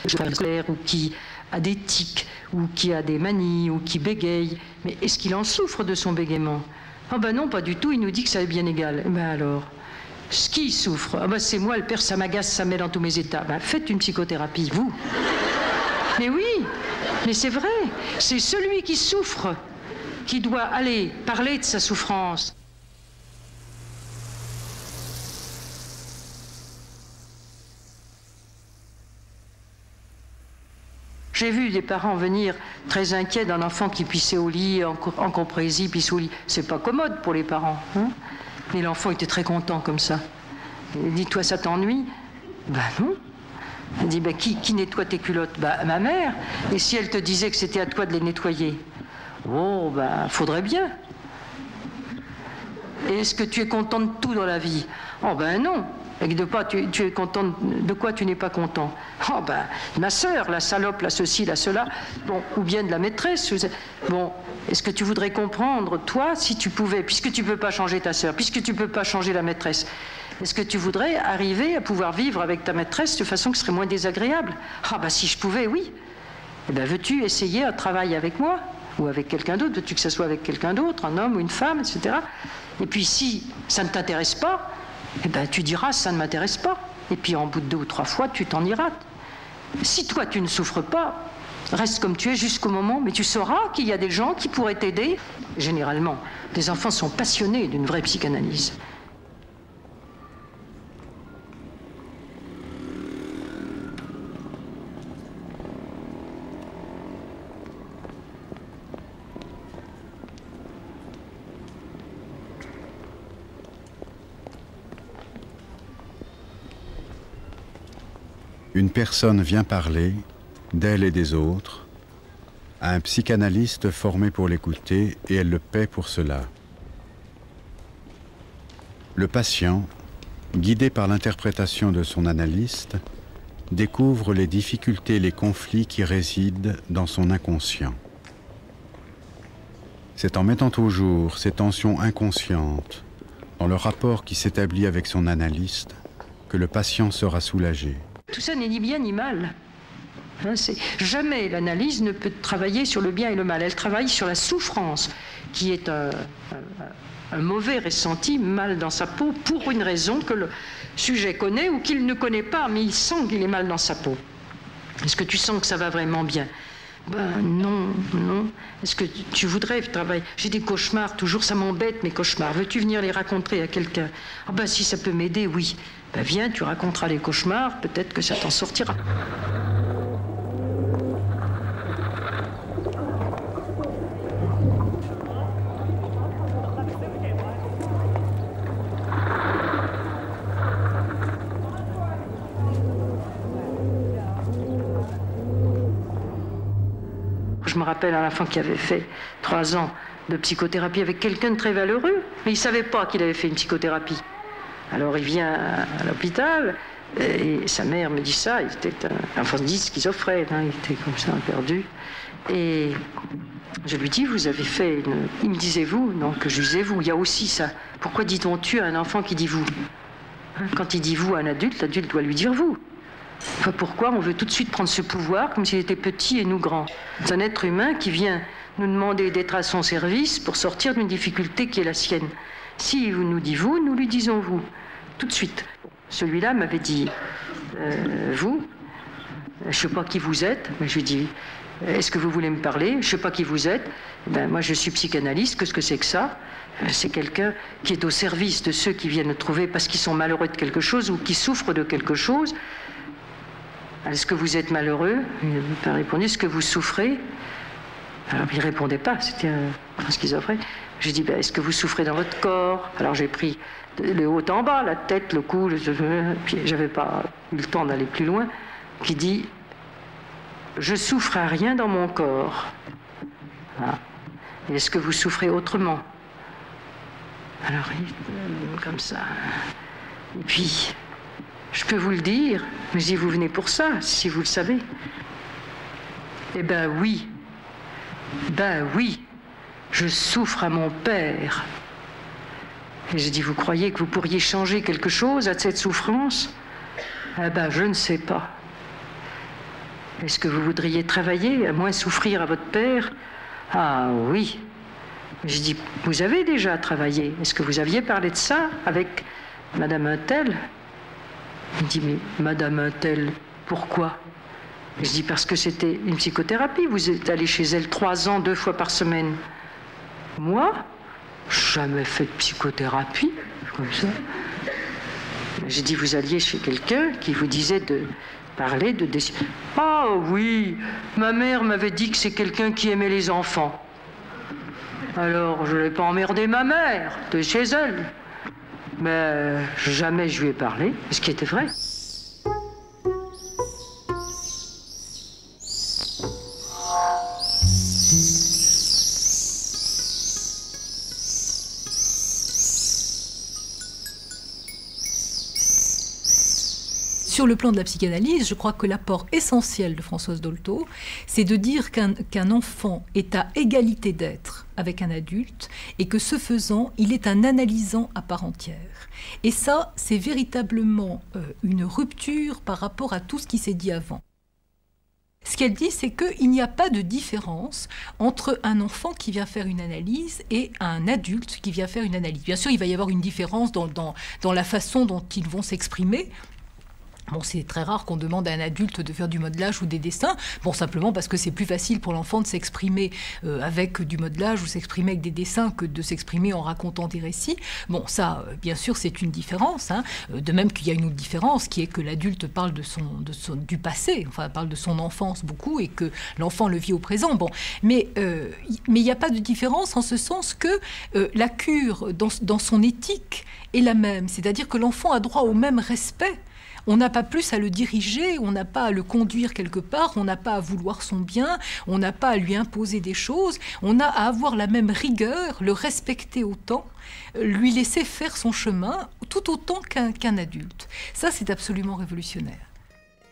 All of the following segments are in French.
ou qui a des tics, ou qui a des manies, ou qui bégaye. Mais est-ce qu'il en souffre de son bégaiement? Ah ben non, pas du tout, il nous dit que ça est bien égal. Ben alors, ce qui souffre? Ah ben c'est moi, le père, ça m'agace, ça me met dans tous mes états. Ben faites une psychothérapie, vous. Mais oui, mais c'est vrai, c'est celui qui souffre qui doit aller parler de sa souffrance. J'ai vu des parents venir très inquiets d'un enfant qui pissait au lit, en comprésie, pisse au lit. C'est pas commode pour les parents. Hein, mais l'enfant était très content comme ça. Il dit, toi, ça t'ennuie? Ben non. Elle dit, ben, qui nettoie tes culottes? Ben, ma mère. Et si elle te disait que c'était à toi de les nettoyer? Oh, ben, faudrait bien. Et est-ce que tu es content de tout dans la vie? Oh, ben non. Et de quoi tu es content, de quoi tu n'es pas content? Oh ben, ma sœur, la salope, la ceci, la cela, bon, ou bien de la maîtresse. Bon, est-ce que tu voudrais comprendre, toi, si tu pouvais, puisque tu ne peux pas changer ta sœur, puisque tu ne peux pas changer la maîtresse, est-ce que tu voudrais arriver à pouvoir vivre avec ta maîtresse de façon qui serait moins désagréable? Ah ben, si je pouvais, oui. Eh ben, veux-tu essayer un travail avec moi? Ou avec quelqu'un d'autre? Veux-tu que ce soit avec quelqu'un d'autre, un homme ou une femme, etc. Et puis, si ça ne t'intéresse pas, eh ben, tu diras, ça ne m'intéresse pas. Et puis, en bout de 2 ou 3 fois, tu t'en iras. Si toi, tu ne souffres pas, reste comme tu es jusqu'au moment, mais tu sauras qu'il y a des gens qui pourraient t'aider. Généralement, les enfants sont passionnés d'une vraie psychanalyse. Une personne vient parler, d'elle et des autres, à un psychanalyste formé pour l'écouter et elle le paie pour cela. Le patient, guidé par l'interprétation de son analyste, découvre les difficultés et les conflits qui résident dans son inconscient. C'est en mettant au jour ces tensions inconscientes, dans le rapport qui s'établit avec son analyste, que le patient sera soulagé. Tout ça n'est ni bien ni mal. Hein, jamais l'analyse ne peut travailler sur le bien et le mal. Elle travaille sur la souffrance, qui est un mauvais ressenti, mal dans sa peau, pour une raison que le sujet connaît ou qu'il ne connaît pas, mais il sent qu'il est mal dans sa peau. Est-ce que tu sens que ça va vraiment bien? Ben non, non. Est-ce que tu voudrais travailler? J'ai des cauchemars, toujours, ça m'embête mes cauchemars. Veux-tu venir les raconter à quelqu'un? Ah ben si ça peut m'aider, oui. Ben viens, tu raconteras les cauchemars, peut-être que ça t'en sortira. Je me rappelle un enfant qui avait fait 3 ans de psychothérapie avec quelqu'un de très valeureux, mais il ne savait pas qu'il avait fait une psychothérapie. Alors il vient à l'hôpital, et sa mère me dit ça, il était un enfant dit schizophrène, hein, il était comme ça, perdu. Et je lui dis, vous avez fait une... Il me disait vous, non, que je disais vous, il y a aussi ça. Pourquoi dit-on tu à un enfant qui dit vous? Hein, quand il dit vous à un adulte, l'adulte doit lui dire vous. Enfin, pourquoi on veut tout de suite prendre ce pouvoir comme s'il était petit et nous grand? C'est un être humain qui vient nous demander d'être à son service pour sortir d'une difficulté qui est la sienne. Si vous nous dit vous, nous lui disons vous. Tout de suite. Celui-là m'avait dit vous, je ne sais pas qui vous êtes, mais je lui dis est-ce que vous voulez me parler? Je ne sais pas qui vous êtes. Ben, moi je suis psychanalyste, qu'est-ce que c'est que ça? C'est quelqu'un qui est au service de ceux qui viennent le trouver parce qu'ils sont malheureux de quelque chose ou qui souffrent de quelque chose. Est-ce que vous êtes malheureux? Il n'a pas répondu. Est-ce que vous souffrez? Alors il ne répondait pas, c'était un schizophrène. J'ai dit, ben, est-ce que vous souffrez dans votre corps? Alors j'ai pris le haut en bas, la tête, le cou, puis j'avais pas eu le temps d'aller plus loin, qui dit, je souffre à rien dans mon corps. Ah. Est-ce que vous souffrez autrement? Alors comme ça. Et puis, je peux vous le dire, mais si vous venez pour ça, si vous le savez. Eh ben oui. Ben oui. Je souffre à mon père. Et j'ai dit, vous croyez que vous pourriez changer quelque chose à cette souffrance? Eh ben, je ne sais pas. est-ce que vous voudriez travailler, à moins souffrir à votre père? Ah oui. Je dis, vous avez déjà travaillé. Est-ce que vous aviez parlé de ça avec Madame Untel? Il me dit, mais Madame Untel, pourquoi? Je dis, parce que c'était une psychothérapie. Vous êtes allé chez elle 3 ans, 2 fois par semaine. Moi, jamais fait de psychothérapie, comme ça. J'ai dit, vous alliez chez quelqu'un qui vous disait de parler de... Ah oui, ma mère m'avait dit que c'est quelqu'un qui aimait les enfants. Alors, je n'ai pas emmerdé ma mère de chez elle. Mais jamais je lui ai parlé, ce qui était vrai. Sur le plan de la psychanalyse, je crois que l'apport essentiel de Françoise Dolto, c'est de dire qu'un enfant est à égalité d'être avec un adulte et que ce faisant, il est un analysant à part entière. Et ça, c'est véritablement une rupture par rapport à tout ce qui s'est dit avant. Ce qu'elle dit, c'est qu'il n'y a pas de différence entre un enfant qui vient faire une analyse et un adulte qui vient faire une analyse. Bien sûr, il va y avoir une différence dans la façon dont ils vont s'exprimer. Bon, c'est très rare qu'on demande à un adulte de faire du modelage ou des dessins. Bon, simplement parce que c'est plus facile pour l'enfant de s'exprimer avec du modelage ou s'exprimer avec des dessins que de s'exprimer en racontant des récits. Bon, ça, bien sûr, c'est une différence. Hein. De même qu'il y a une autre différence qui est que l'adulte parle du passé, enfin, parle de son enfance beaucoup et que l'enfant le vit au présent. Bon, mais il n'y a pas de différence en ce sens que la cure, dans son éthique, est la même. C'est-à-dire que l'enfant a droit au même respect. On n'a pas plus à le diriger, on n'a pas à le conduire quelque part, on n'a pas à vouloir son bien, on n'a pas à lui imposer des choses, on a à avoir la même rigueur, le respecter autant, lui laisser faire son chemin tout autant qu'un adulte. Ça, c'est absolument révolutionnaire.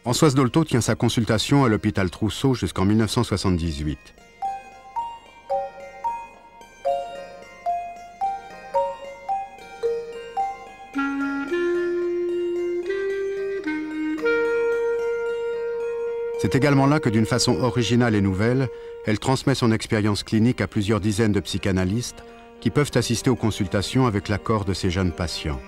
Françoise Dolto tient sa consultation à l'hôpital Trousseau jusqu'en 1978. C'est également là que, d'une façon originale et nouvelle, elle transmet son expérience clinique à plusieurs dizaines de psychanalystes qui peuvent assister aux consultations avec l'accord de ces jeunes patients.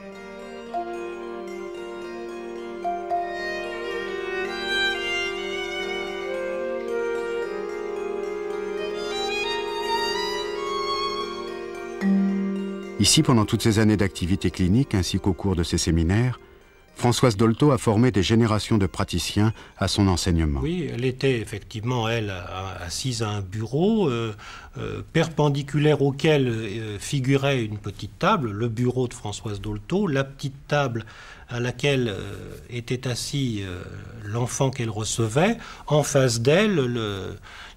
Ici, pendant toutes ces années d'activité clinique ainsi qu'au cours de ses séminaires, Françoise Dolto a formé des générations de praticiens à son enseignement. Oui, elle était effectivement, elle, assise à un bureau perpendiculaire auquel figurait une petite table, le bureau de Françoise Dolto, la petite table à laquelle était assis l'enfant qu'elle recevait, en face d'elle,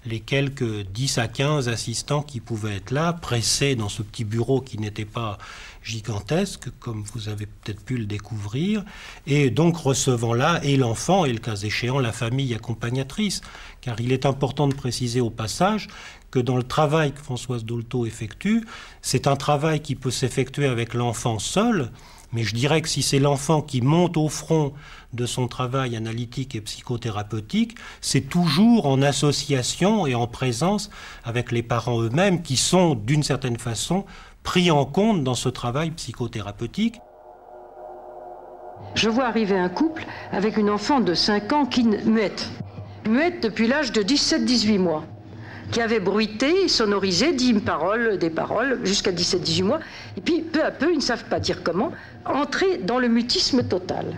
les quelques 10 à 15 assistants qui pouvaient être là, pressés dans ce petit bureau qui n'était pas gigantesque, comme vous avez peut-être pu le découvrir, et donc recevant là et l'enfant et le cas échéant la famille accompagnatrice, car il est important de préciser au passage que dans le travail que Françoise Dolto effectue, c'est un travail qui peut s'effectuer avec l'enfant seul, mais je dirais que si c'est l'enfant qui monte au front de son travail analytique et psychothérapeutique, c'est toujours en association et en présence avec les parents eux-mêmes qui sont, d'une certaine façon, pris en compte dans ce travail psychothérapeutique. Je vois arriver un couple avec une enfant de 5 ans qui muette depuis l'âge de 17-18 mois, qui avait bruité, sonorisé, dit des paroles jusqu'à 17-18 mois, et puis peu à peu, ils ne savent pas dire comment, entrer dans le mutisme total.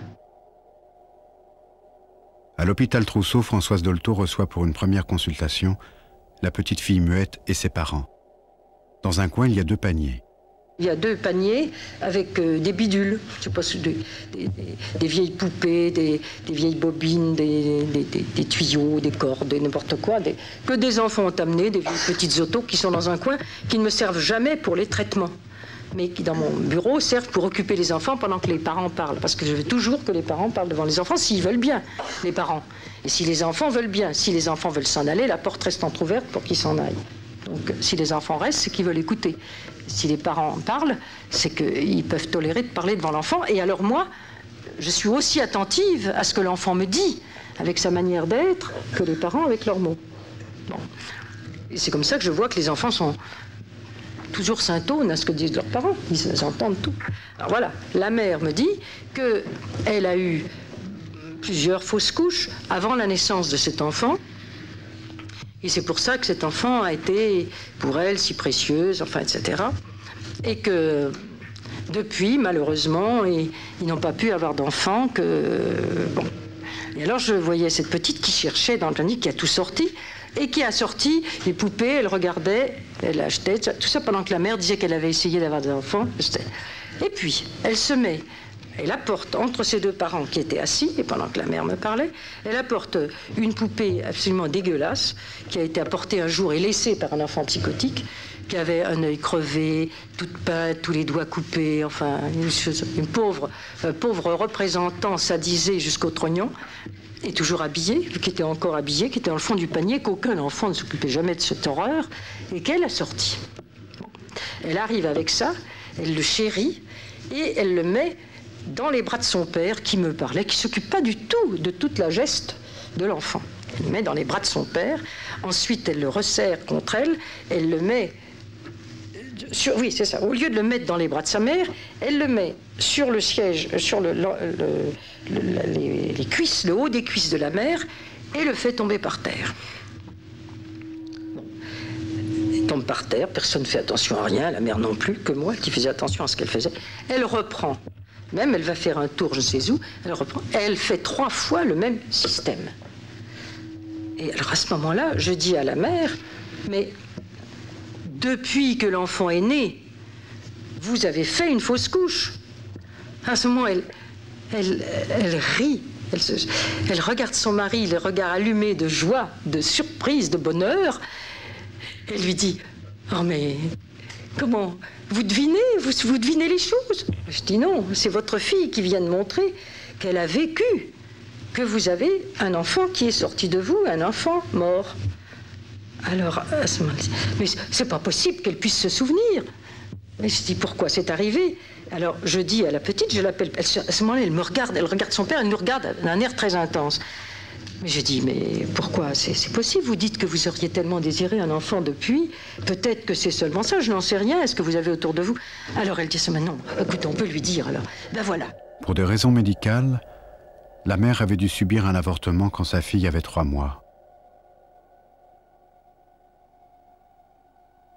À l'hôpital Trousseau, Françoise Dolto reçoit pour une première consultation la petite fille muette et ses parents. Dans un coin, il y a 2 paniers. Il y a 2 paniers avec des bidules, je sais pas, des vieilles poupées, des vieilles bobines, des tuyaux, des cordes, n'importe quoi, que des enfants ont amené, des petites autos qui sont dans un coin, qui ne me servent jamais pour les traitements, mais qui dans mon bureau servent pour occuper les enfants pendant que les parents parlent, parce que je veux toujours que les parents parlent devant les enfants s'ils veulent bien, les parents. Et si les enfants veulent bien, si les enfants veulent s'en aller, la porte reste entrouverte pour qu'ils s'en aillent. Donc si les enfants restent, c'est qu'ils veulent écouter. Si les parents parlent, c'est qu'ils peuvent tolérer de parler devant l'enfant. Et alors moi, je suis aussi attentive à ce que l'enfant me dit. avec sa manière d'être que les parents avec leurs mots. Bon. Et c'est comme ça que je vois que les enfants sont toujours syntones à ce que disent leurs parents. Ils entendent tout. Alors voilà, la mère me dit qu'elle a eu plusieurs fausses couches avant la naissance de cet enfant. Et c'est pour ça que cet enfant a été, pour elle, si précieuse, enfin, etc. Et que, depuis, malheureusement, ils n'ont pas pu avoir d'enfant bon. Et alors, je voyais cette petite qui cherchait dans le panier, qui a tout sorti, et qui a sorti les poupées, elle regardait, elle achetait, tout ça pendant que la mère disait qu'elle avait essayé d'avoir des enfants. Et puis, elle se met, elle apporte entre ces deux parents qui étaient assis, et pendant que la mère me parlait, elle apporte une poupée absolument dégueulasse, qui a été apportée un jour et laissée par un enfant psychotique, qui avait un œil crevé, toute peinte, tous les doigts coupés, enfin, une pauvre représentant sadisée jusqu'au trognon, et toujours habillée, qui était encore habillée, qui était dans le fond du panier, qu'aucun enfant ne s'occupait jamais de cette horreur, et qu'elle a sorti. Elle arrive avec ça, elle le chérit, et elle le met dans les bras de son père, qui me parlait, qui ne s'occupe pas du tout de toute la geste de l'enfant. Elle le met dans les bras de son père, ensuite elle le resserre contre elle, elle le met... oui, c'est ça. Au lieu de le mettre dans les bras de sa mère, elle le met sur le siège, sur les cuisses, le haut des cuisses de la mère, et le fait tomber par terre. Bon. Elle tombe par terre, personne ne fait attention à rien, la mère non plus, que moi qui faisais attention à ce qu'elle faisait. Elle reprend, même elle va faire un tour je sais où, elle reprend, elle fait 3 fois le même système. Et alors à ce moment-là, je dis à la mère, mais... depuis que l'enfant est né, vous avez fait une fausse couche. À ce moment, elle rit. Elle regarde son mari, les regards allumés de joie, de surprise, de bonheur. Elle lui dit, « Oh mais, comment, vous devinez les choses ?» Je dis, « Non, c'est votre fille qui vient de montrer qu'elle a vécu, que vous avez un enfant qui est sorti de vous, un enfant mort. » Alors, à ce moment-là, mais c'est pas possible qu'elle puisse se souvenir. Mais je dis, pourquoi c'est arrivé? Alors, je dis à la petite, je l'appelle, à ce moment-là, elle regarde son père, elle nous regarde d'un air très intense. Mais je dis, mais pourquoi? C'est possible, vous dites que vous auriez tellement désiré un enfant depuis, peut-être que c'est seulement ça, je n'en sais rien, est-ce que vous avez autour de vous? Alors elle dit, mais non, écoute, on peut lui dire, alors, ben voilà. Pour des raisons médicales, la mère avait dû subir un avortement quand sa fille avait 3 mois.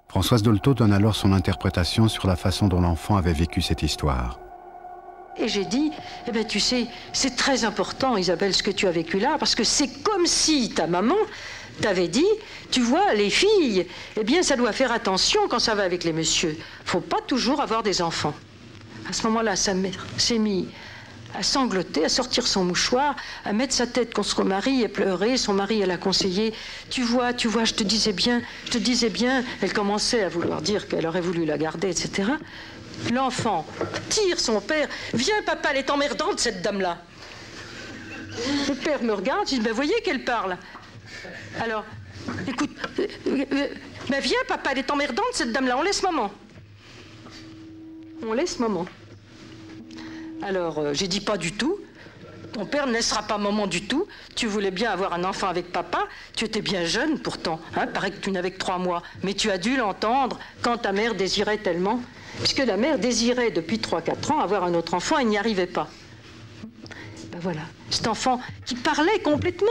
Françoise Dolto donne alors son interprétation sur la façon dont l'enfant avait vécu cette histoire. Et j'ai dit, eh bien tu sais, c'est très important Isabelle ce que tu as vécu là, parce que c'est comme si ta maman t'avait dit, tu vois, les filles, eh bien ça doit faire attention quand ça va avec les messieurs. Faut pas toujours avoir des enfants. À ce moment-là, sa mère s'est mise à sangloter, à sortir son mouchoir, à mettre sa tête contre son mari et pleurer. Son mari, elle a conseillé, tu vois, je te disais bien. Elle commençait à vouloir dire qu'elle aurait voulu la garder, etc. L'enfant tire son père. Viens, papa, elle est emmerdante, cette dame-là. Le père me regarde, je dis, ben voyez qu'elle parle. Alors, écoute, ben viens, papa, elle est emmerdante, cette dame-là, on laisse maman. On laisse maman. Alors, j'ai dit pas du tout. Ton père ne laissera pas maman du tout. Tu voulais bien avoir un enfant avec papa. Tu étais bien jeune pourtant. Hein, paraît que tu n'avais que 3 mois. Mais tu as dû l'entendre quand ta mère désirait tellement. Puisque la mère désirait depuis 3-4 ans avoir un autre enfant et n'y arrivait pas. Ben voilà. Cet enfant qui parlait complètement.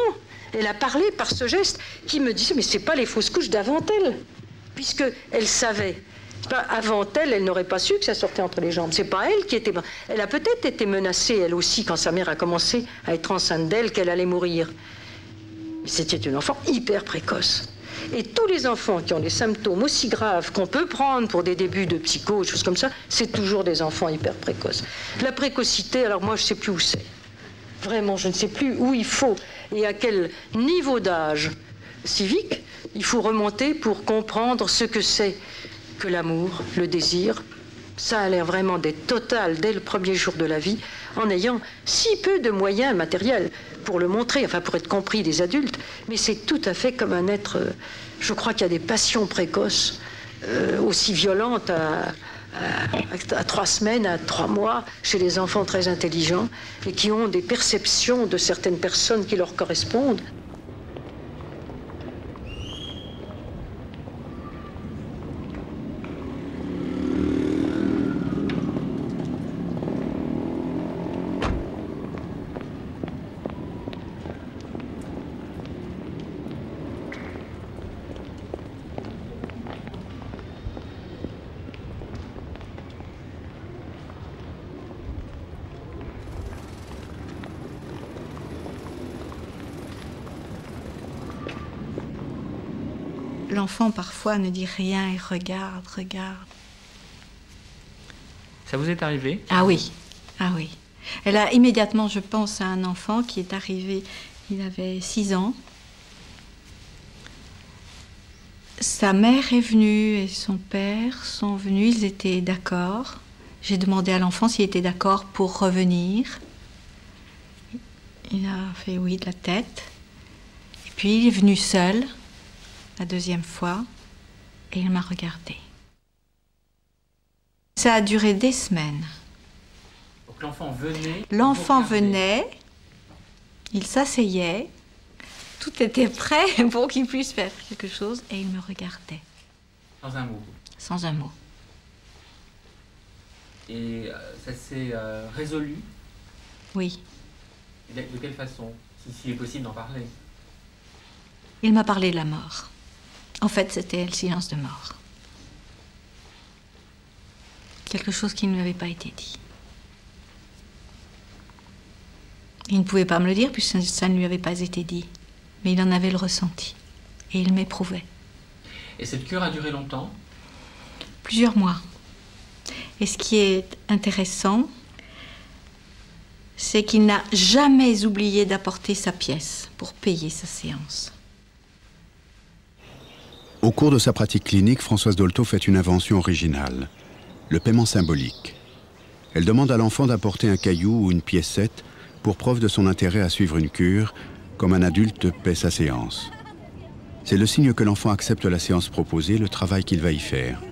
Elle a parlé par ce geste qui me disait, mais c'est pas les fausses couches d'avant elle. Puisqu'elle savait. Avant elle n'aurait pas su que ça sortait entre les jambes. C'est pas elle qui était... Elle a peut-être été menacée, elle aussi, quand sa mère a commencé à être enceinte d'elle, qu'elle allait mourir. C'était une enfant hyper précoce. Et tous les enfants qui ont des symptômes aussi graves qu'on peut prendre pour des débuts de psycho, des choses comme ça, c'est toujours des enfants hyper précoces. La précocité, alors moi je ne sais plus où c'est. Vraiment, je ne sais plus où il faut et à quel niveau d'âge civique il faut remonter pour comprendre ce que c'est que l'amour, le désir. Ça a l'air vraiment d'être total dès le premier jour de la vie, en ayant si peu de moyens matériels pour le montrer, enfin pour être compris des adultes, mais c'est tout à fait comme un être... je crois qu'il y a des passions précoces aussi violentes à 3 semaines, à 3 mois, chez les enfants très intelligents et qui ont des perceptions de certaines personnes qui leur correspondent. L'enfant, parfois, ne dit rien et regarde. Ça vous est arrivé? Ah oui. Et là, immédiatement, je pense à un enfant qui est arrivé, il avait 6 ans. Sa mère est venue et son père sont venus, ils étaient d'accord. J'ai demandé à l'enfant s'il était d'accord pour revenir. Il a fait oui de la tête. Et puis, il est venu seul. La 2e fois, et il m'a regardée. Ça a duré des semaines. Donc l'enfant venait? L'enfant venait, il s'asseyait, tout était prêt pour qu'il puisse faire quelque chose, et il me regardait. Sans un mot? Sans un mot. Et ça s'est résolu? Oui. De quelle façon? S'il est possible d'en parler. Il m'a parlé de la mort. En fait, c'était le silence de mort. Quelque chose qui ne lui avait pas été dit. Il ne pouvait pas me le dire puisque ça ne lui avait pas été dit. Mais il en avait le ressenti. Et il m'éprouvait. Et cette cure a duré longtemps? Plusieurs mois. Et ce qui est intéressant, c'est qu'il n'a jamais oublié d'apporter sa pièce pour payer sa séance. Au cours de sa pratique clinique, Françoise Dolto fait une invention originale, le paiement symbolique. Elle demande à l'enfant d'apporter un caillou ou une piécette pour preuve de son intérêt à suivre une cure, comme un adulte paie sa séance. C'est le signe que l'enfant accepte la séance proposée, le travail qu'il va y faire.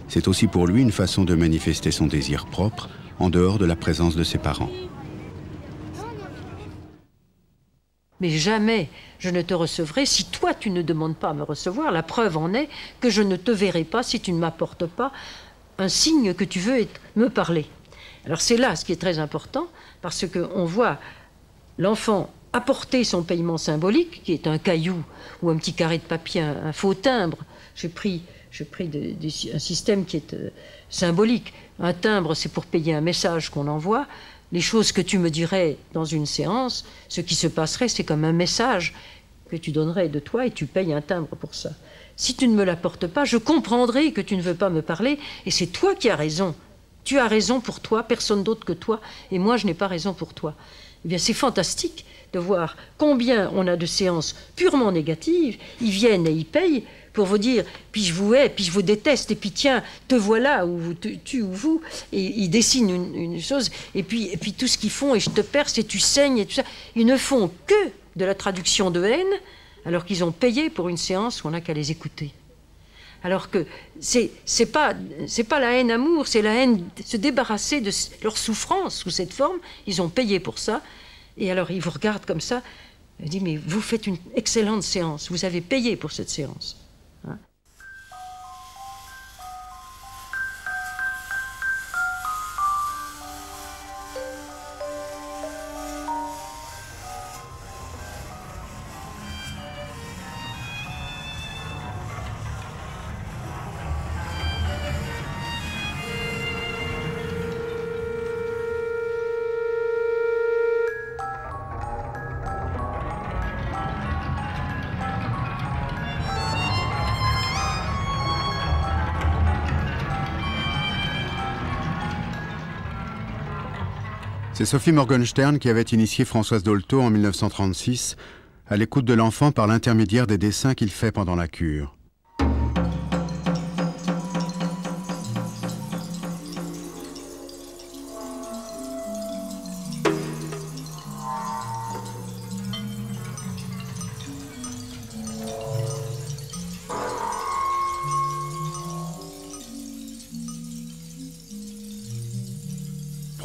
C'est aussi pour lui une façon de manifester son désir propre, en dehors de la présence de ses parents. Mais jamais je ne te recevrai si toi tu ne demandes pas à me recevoir. La preuve en est que je ne te verrai pas si tu ne m'apportes pas un signe que tu veux me parler. Alors c'est là ce qui est très important, parce qu'on voit l'enfant apporter son paiement symbolique, qui est un caillou ou un petit carré de papier, un faux timbre. J'ai pris un système qui est symbolique. Un timbre, c'est pour payer un message qu'on envoie. Les choses que tu me dirais dans une séance, ce qui se passerait, c'est comme un message que tu donnerais de toi et tu payes un timbre pour ça. Si tu ne me l'apportes pas, je comprendrai que tu ne veux pas me parler et c'est toi qui as raison. Tu as raison pour toi, personne d'autre que toi, et moi je n'ai pas raison pour toi. Eh bien c'est fantastique de voir combien on a de séances purement négatives, ils viennent et ils payent, pour vous dire, puis je vous hais, puis je vous déteste, et puis tiens, te voilà, ou tu ou vous, et ils dessinent une chose, et puis tout ce qu'ils font, et je te perce, et tu saignes, et tout ça. Ils ne font que de la traduction de haine, alors qu'ils ont payé pour une séance où on n'a qu'à les écouter. Alors que c'est pas la haine amour, c'est la haine de se débarrasser de leur souffrance sous cette forme. Ils ont payé pour ça, et alors ils vous regardent comme ça, ils disent, mais vous faites une excellente séance, vous avez payé pour cette séance. Hein? C'est Sophie Morgenstern qui avait initié Françoise Dolto en 1936 à l'écoute de l'enfant par l'intermédiaire des dessins qu'il fait pendant la cure.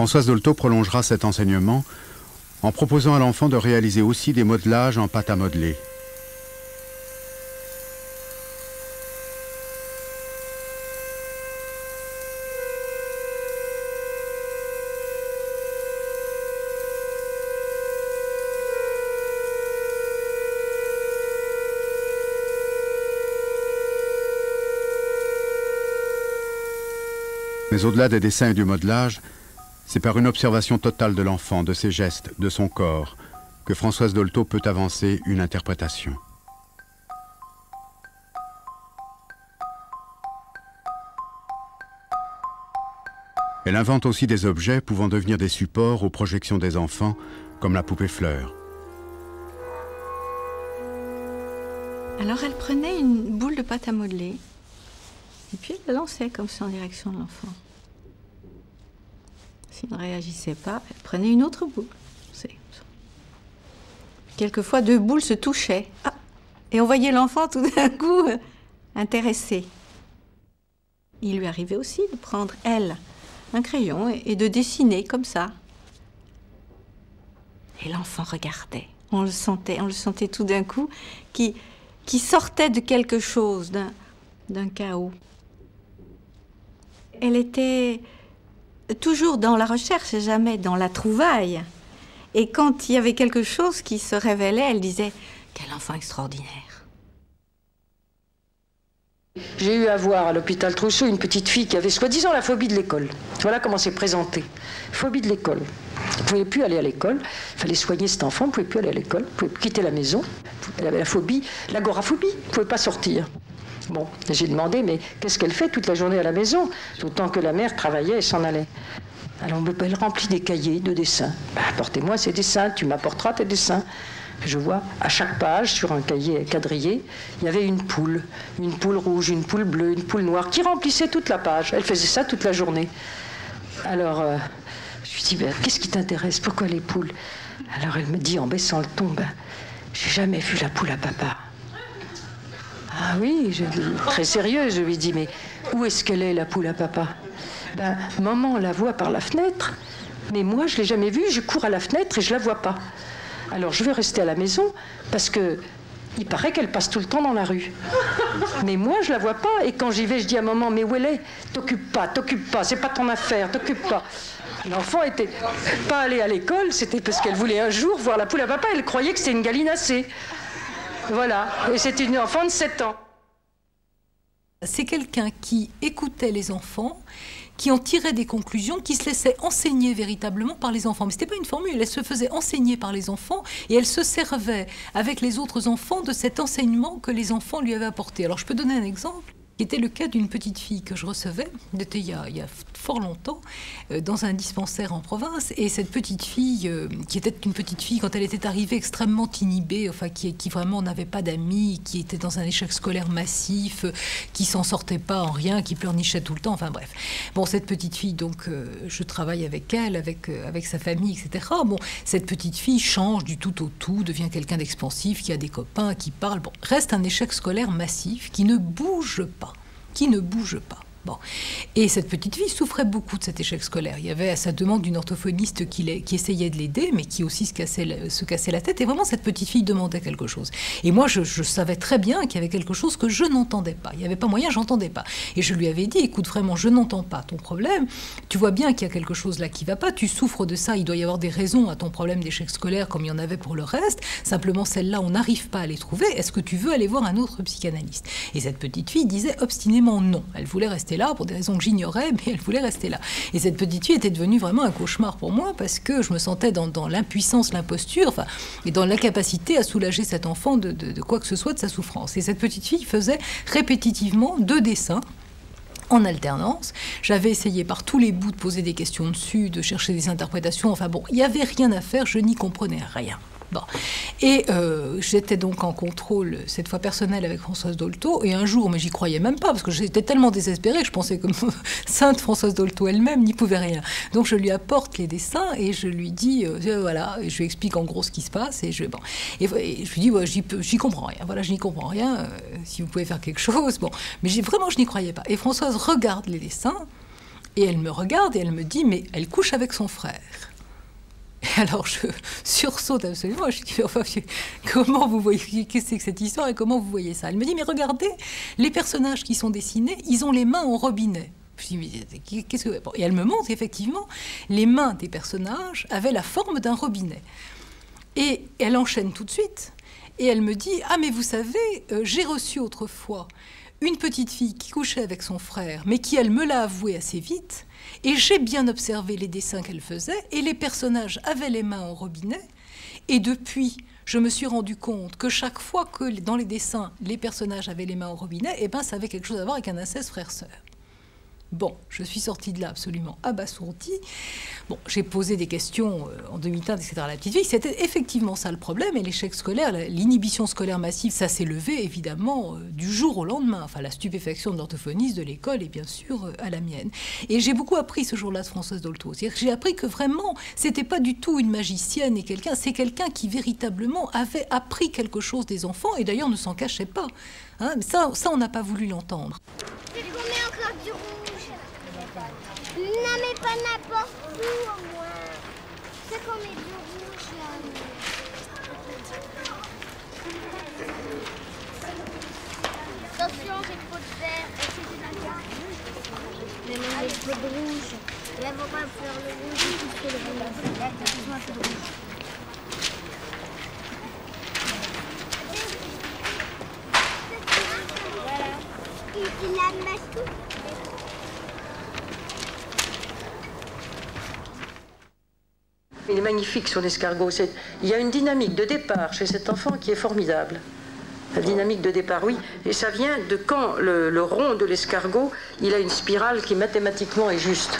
Françoise Dolto prolongera cet enseignement en proposant à l'enfant de réaliser aussi des modelages en pâte à modeler. Mais au-delà des dessins et du modelage, c'est par une observation totale de l'enfant, de ses gestes, de son corps, que Françoise Dolto peut avancer une interprétation. Elle invente aussi des objets pouvant devenir des supports aux projections des enfants, comme la poupée fleur. Alors elle prenait une boule de pâte à modeler, et puis elle la lançait comme ça en direction de l'enfant. S'il ne réagissait pas, elle prenait une autre boule. Quelquefois, 2 boules se touchaient. Ah, et on voyait l'enfant tout d'un coup intéressé. Il lui arrivait aussi de prendre, elle, un crayon et de dessiner comme ça. Et l'enfant regardait. On le sentait tout d'un coup, qui sortait de quelque chose, d'un chaos. Elle était toujours dans la recherche et jamais dans la trouvaille. Et quand il y avait quelque chose qui se révélait, elle disait « Quel enfant extraordinaire !» J'ai eu à voir à l'hôpital Trousseau une petite fille qui avait soi-disant la phobie de l'école. Voilà comment c'est présenté. Phobie de l'école. Elle ne pouvait plus aller à l'école. Il fallait soigner cet enfant. Elle ne pouvait plus aller à l'école. Elle ne pouvait plus quitter la maison. Elle avait la phobie, l'agoraphobie. Elle ne pouvait pas sortir. Bon, j'ai demandé, mais qu'est-ce qu'elle fait toute la journée à la maison? D'autant que la mère travaillait et s'en allait. Alors elle remplit des cahiers de dessins. Apportez-moi ces dessins, tu m'apporteras tes dessins. Je vois, à chaque page, sur un cahier quadrillé, il y avait une poule rouge, une poule bleue, une poule noire, qui remplissait toute la page. Elle faisait ça toute la journée. Alors, je lui dis, qu'est-ce qui t'intéresse? Pourquoi les poules? Alors elle me dit, en baissant le ton, j'ai jamais vu la poule à papa. Ah oui, très sérieuse, je lui dis, mais où est-ce qu'elle est, la poule à papa? Maman la voit par la fenêtre, mais moi, je ne l'ai jamais vue, je cours à la fenêtre et je ne la vois pas. Alors, je vais rester à la maison, parce que il paraît qu'elle passe tout le temps dans la rue. Mais moi, je ne la vois pas, et quand j'y vais, je dis à maman, mais où elle est? T'occupe pas, c'est pas ton affaire, t'occupe pas. L'enfant était pas allée à l'école, c'était parce qu'elle voulait un jour voir la poule à papa, elle croyait que c'était une gallinacée. Voilà, et c'était une enfant de 7 ans. C'est quelqu'un qui écoutait les enfants, qui en tirait des conclusions, qui se laissait enseigner véritablement par les enfants. Mais ce n'était pas une formule, elle se faisait enseigner par les enfants et elle se servait avec les autres enfants de cet enseignement que les enfants lui avaient apporté. Alors je peux donner un exemple, qui était le cas d'une petite fille que je recevais, c'était il y a fort longtemps, dans un dispensaire en province. Et cette petite fille, qui était une petite fille quand elle était arrivée extrêmement inhibée, enfin qui vraiment n'avait pas d'amis, qui était dans un échec scolaire massif, qui s'en sortait pas en rien, qui pleurnichait tout le temps, enfin bref. Bon, cette petite fille, donc, je travaille avec elle, avec sa famille, etc. Bon, cette petite fille change du tout au tout, devient quelqu'un d'expansif, qui a des copains, qui parle. Bon, reste un échec scolaire massif, qui ne bouge pas. Bon. Et cette petite fille souffrait beaucoup de cet échec scolaire. Il y avait à sa demande une orthophoniste qui essayait de l'aider, mais qui aussi se cassait la tête. Et vraiment, cette petite fille demandait quelque chose. Et moi, je savais très bien qu'il y avait quelque chose que je n'entendais pas. Il n'y avait pas moyen, j'entendais pas. Et je lui avais dit, écoute, vraiment, je n'entends pas ton problème. Tu vois bien qu'il y a quelque chose là qui ne va pas. Tu souffres de ça. Il doit y avoir des raisons à ton problème d'échec scolaire comme il y en avait pour le reste. Simplement, celle-là, on n'arrive pas à les trouver. Est-ce que tu veux aller voir un autre psychanalyste? Et cette petite fille disait obstinément non. Elle voulait rester là pour des raisons que j'ignorais, mais elle voulait rester là. Et cette petite fille était devenue vraiment un cauchemar pour moi parce que je me sentais dans l'impuissance, l'imposture, enfin, et dans l'incapacité à soulager cet enfant de quoi que ce soit de sa souffrance. Et cette petite fille faisait répétitivement 2 dessins en alternance. J'avais essayé par tous les bouts de poser des questions dessus, de chercher des interprétations. Enfin bon, il n'y avait rien à faire, je n'y comprenais rien. Bon. Et j'étais donc en contrôle, cette fois personnel, avec Françoise Dolto. Et un jour, mais j'y croyais même pas, parce que j'étais tellement désespérée que je pensais que sainte Françoise Dolto elle-même n'y pouvait rien. Donc je lui apporte les dessins et je lui dis, voilà, et je lui explique en gros ce qui se passe. Et je lui dis, ouais, j'y comprends rien. Voilà, je n'y comprends rien. Si vous pouvez faire quelque chose, bon. Mais vraiment, je n'y croyais pas. Et Françoise regarde les dessins. Et elle me regarde et elle me dit, mais elle couche avec son frère. Et alors je sursaute absolument, je dis, enfin, comment vous voyez, qu'est-ce que c'est que cette histoire et comment vous voyez ça? Elle me dit, mais regardez, les personnages qui sont dessinés, ils ont les mains en robinet. Je dis, mais qu'est-ce que... Bon, et elle me montre effectivement, les mains des personnages avaient la forme d'un robinet. Et elle enchaîne tout de suite, et elle me dit, ah mais vous savez, j'ai reçu autrefois une petite fille qui couchait avec son frère, mais qui, elle, me l'a avoué assez vite, et j'ai bien observé les dessins qu'elle faisait, et les personnages avaient les mains en robinet, et depuis, je me suis rendu compte que chaque fois que dans les dessins, les personnages avaient les mains en robinet, eh ben, ça avait quelque chose à voir avec un inceste frère-sœur. Bon, je suis sortie de là absolument abasourdie. Bon, j'ai posé des questions en demi-teinte, etc. à la petite fille. C'était effectivement ça le problème. Et l'échec scolaire, l'inhibition scolaire massive, ça s'est levé évidemment du jour au lendemain. Enfin, la stupéfaction de l'orthophoniste de l'école et bien sûr à la mienne. Et j'ai beaucoup appris ce jour-là de Françoise Dolto. C'est-à-dire que j'ai appris que vraiment, c'était pas du tout une magicienne et quelqu'un. C'est quelqu'un qui véritablement avait appris quelque chose des enfants et d'ailleurs ne s'en cachait pas. Hein, mais ça, on n'a pas voulu l'entendre. C'est qu'on met encore du rouge. Non, mais pas n'importe où, au moins. C'est qu'on met du rouge, là. Attention, j'ai trop de vert. Est-ce que c'est d'accord? Mais non, j'ai trop de rouge. Là, faut pas faire le rouge, il faut le rouge. Là, t'as besoin de rouge. Voilà. Il a masse tout. Il est magnifique sur l'escargot. Il y a une dynamique de départ chez cet enfant qui est formidable. La dynamique de départ, oui. Et ça vient de quand le rond de l'escargot, il a une spirale qui mathématiquement est juste.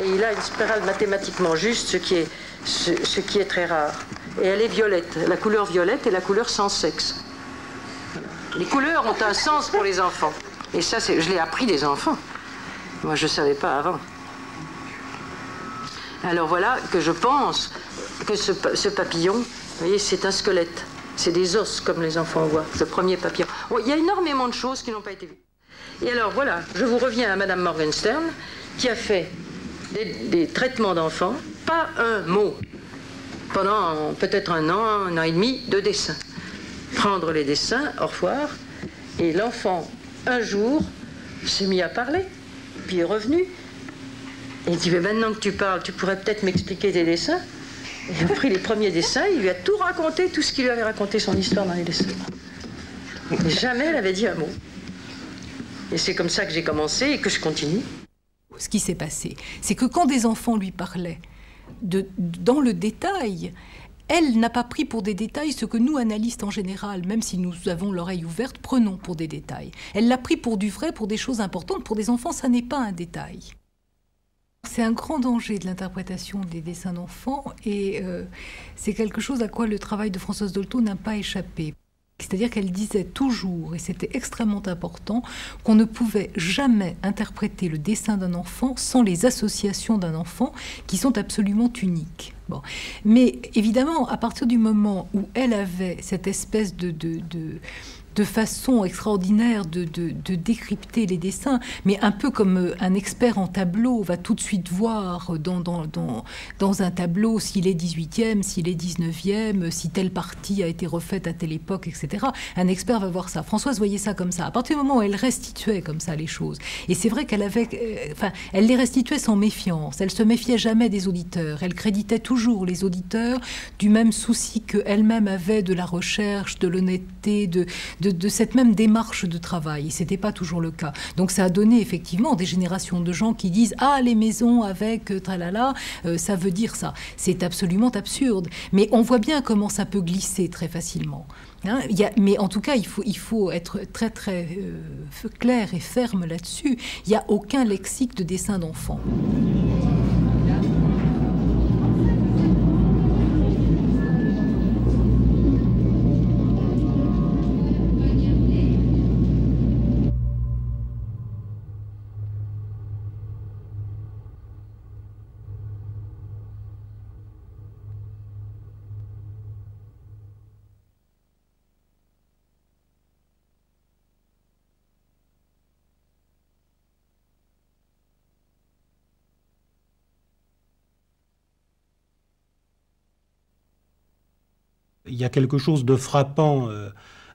Et il a une spirale mathématiquement juste, ce qui est très rare. Et elle est violette. La couleur violette est la couleur sans sexe. Les couleurs ont un sens pour les enfants. Et ça, je l'ai appris des enfants. Moi, je ne savais pas avant. Alors voilà que je pense que ce papillon, vous voyez, c'est un squelette. C'est des os, comme les enfants voient, ce premier papillon. Bon, il y a énormément de choses qui n'ont pas été vues. Et alors voilà, je vous reviens à Madame Morgenstern, qui a fait des traitements d'enfants, pas un mot, pendant peut-être un an et demi, de dessin. Prendre les dessins, au revoir, et l'enfant, un jour, s'est mis à parler, puis est revenu. Et il dit, mais maintenant que tu parles, tu pourrais peut-être m'expliquer tes dessins. Il a pris les premiers dessins, il lui a tout raconté, tout ce qu'il lui avait raconté, son histoire dans les dessins. Et jamais elle avait dit un mot. Et c'est comme ça que j'ai commencé et que je continue. Ce qui s'est passé, c'est que quand des enfants lui parlaient dans le détail, elle n'a pas pris pour des détails ce que nous, analystes en général, même si nous avons l'oreille ouverte, prenons pour des détails. Elle l'a pris pour du vrai, pour des choses importantes. Pour des enfants, ça n'est pas un détail. C'est un grand danger de l'interprétation des dessins d'enfants et c'est quelque chose à quoi le travail de Françoise Dolto n'a pas échappé. C'est-à-dire qu'elle disait toujours, et c'était extrêmement important, qu'on ne pouvait jamais interpréter le dessin d'un enfant sans les associations d'un enfant qui sont absolument uniques. Bon. Mais évidemment, à partir du moment où elle avait cette espèce de façon extraordinaire de décrypter les dessins, mais un peu comme un expert en tableau va tout de suite voir dans un tableau s'il est 18e, s'il est 19e, si telle partie a été refaite à telle époque, etc. Un expert va voir ça. Françoise voyait ça comme ça. À partir du moment où elle restituait comme ça les choses, et c'est vrai qu'elle avait... elle les restituait sans méfiance. Elle se méfiait jamais des auditeurs. Elle créditait toujours les auditeurs du même souci qu'elle-même avait de la recherche, de l'honnêteté, de cette même démarche de travail. Et ce n'était pas toujours le cas. Donc ça a donné effectivement des générations de gens qui disent « Ah, les maisons avec tralala, ça veut dire ça ». C'est absolument absurde. Mais on voit bien comment ça peut glisser très facilement. Hein, mais en tout cas, il faut être très très clair et ferme là-dessus. Il n'y a aucun lexique de dessin d'enfant. il y a quelque chose de frappant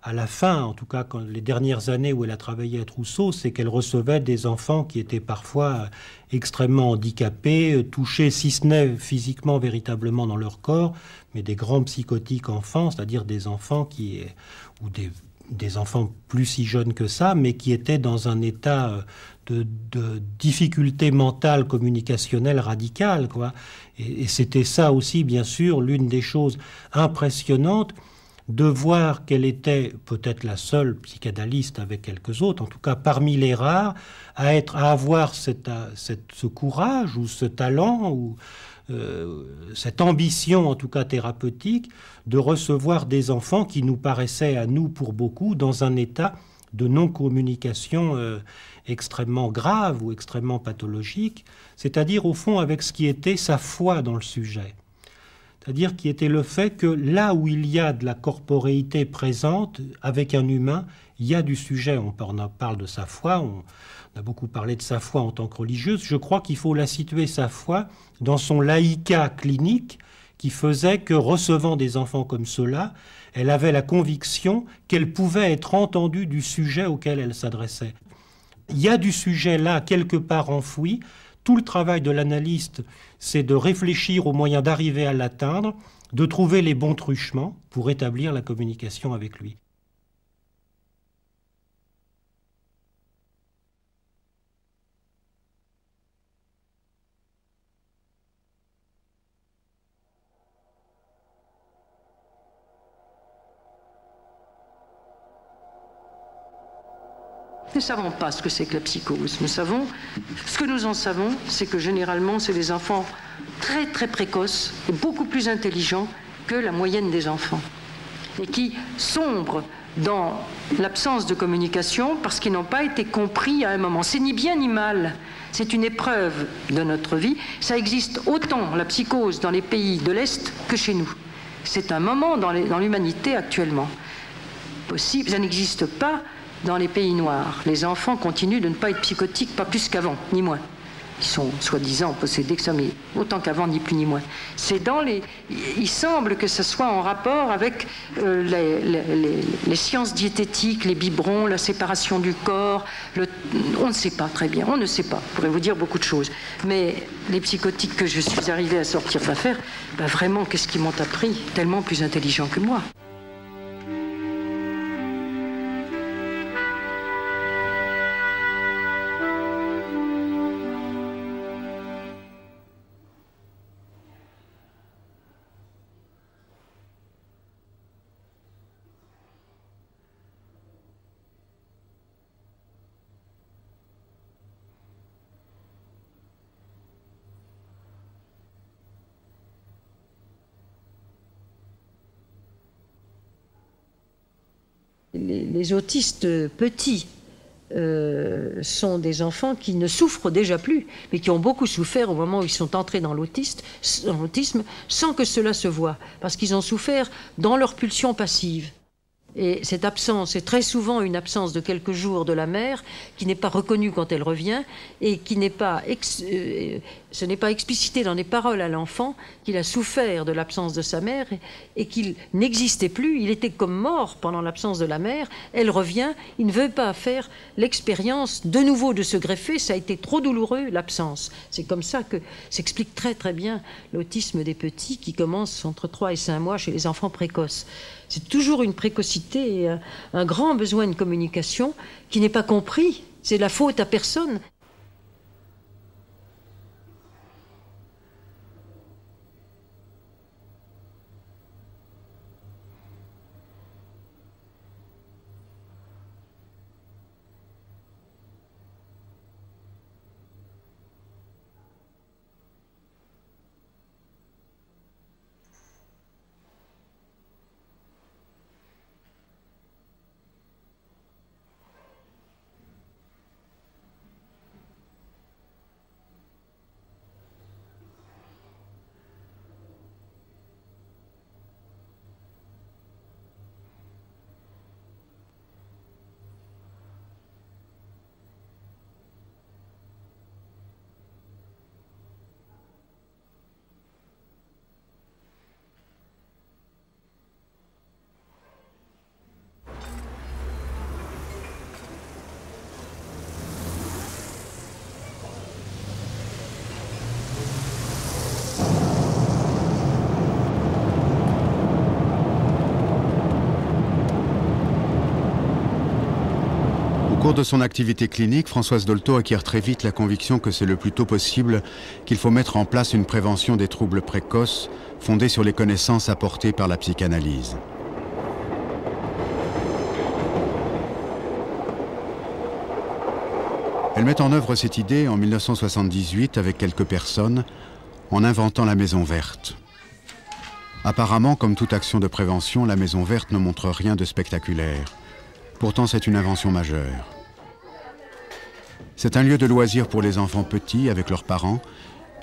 à la fin, en tout cas quand les dernières années où elle a travaillé à Trousseau, c'est qu'elle recevait des enfants qui étaient parfois extrêmement handicapés, touchés, si ce n'est physiquement véritablement dans leur corps, mais des grands psychotiques enfants, c'est-à-dire des enfants ou des enfants plus si jeunes que ça, mais qui étaient dans un état de difficulté mentale communicationnelle radicale, quoi. Et c'était ça aussi, bien sûr, l'une des choses impressionnantes, de voir qu'elle était peut-être la seule psychanalyste avec quelques autres, en tout cas parmi les rares, à avoir ce courage ou ce talent ou cette ambition, en tout cas thérapeutique, de recevoir des enfants qui nous paraissaient, à nous pour beaucoup, dans un état de non-communication extrêmement grave ou extrêmement pathologique, c'est-à-dire au fond avec ce qui était sa foi dans le sujet. C'est-à-dire qui était le fait que là où il y a de la corporéité présente avec un humain, il y a du sujet. On parle de sa foi, on a beaucoup parlé de sa foi en tant que religieuse. Je crois qu'il faut la situer, sa foi, dans son laïcat clinique qui faisait que, recevant des enfants comme ceux-là, elle avait la conviction qu'elle pouvait être entendue du sujet auquel elle s'adressait. Il y a du sujet là, quelque part enfoui. Tout le travail de l'analyste, c'est de réfléchir aux moyens d'arriver à l'atteindre, de trouver les bons truchements pour établir la communication avec lui. Nous ne savons pas ce que c'est que la psychose. Ce que nous en savons, c'est que généralement, c'est des enfants très très précoces et beaucoup plus intelligents que la moyenne des enfants. Et qui sombrent dans l'absence de communication parce qu'ils n'ont pas été compris à un moment. C'est ni bien ni mal. C'est une épreuve de notre vie. Ça existe autant, la psychose, dans les pays de l'Est que chez nous. C'est un moment dans l'humanité actuellement. Possible, ça n'existe pas dans les pays noirs. Les enfants continuent de ne pas être psychotiques, pas plus qu'avant, ni moins. Ils sont soi-disant possédés que ça, mais autant qu'avant, ni plus ni moins. Il semble que ce soit en rapport avec les sciences diététiques, les biberons, la séparation du corps. On ne sait pas très bien, on ne sait pas. Je pourrais vous dire beaucoup de choses. Mais les psychotiques que je suis arrivée à sortir d'affaire, vraiment, qu'est-ce qu'ils m'ont appris? Tellement plus intelligents que moi. Les autistes petits sont des enfants qui ne souffrent déjà plus, mais qui ont beaucoup souffert au moment où ils sont entrés dans l'autisme, sans que cela se voie, parce qu'ils ont souffert dans leur pulsion passive. Et cette absence est très souvent une absence de quelques jours de la mère qui n'est pas reconnue quand elle revient et qui n'est pas ce n'est pas explicité dans les paroles à l'enfant qu'il a souffert de l'absence de sa mère et qu'il n'existait plus. Il était comme mort pendant l'absence de la mère. Elle revient, il ne veut pas faire l'expérience de nouveau de se greffer. Ça a été trop douloureux, l'absence. C'est comme ça que s'explique très très bien l'autisme des petits qui commence entre 3 et 5 mois chez les enfants précoces. C'est toujours une précocité et un grand besoin de communication qui n'est pas compris. C'est la faute à personne. Au cours de son activité clinique, Françoise Dolto acquiert très vite la conviction que c'est le plus tôt possible qu'il faut mettre en place une prévention des troubles précoces fondée sur les connaissances apportées par la psychanalyse. Elle met en œuvre cette idée en 1978 avec quelques personnes en inventant la Maison Verte. Apparemment, comme toute action de prévention, la Maison Verte ne montre rien de spectaculaire. Pourtant, c'est une invention majeure. C'est un lieu de loisirs pour les enfants petits avec leurs parents,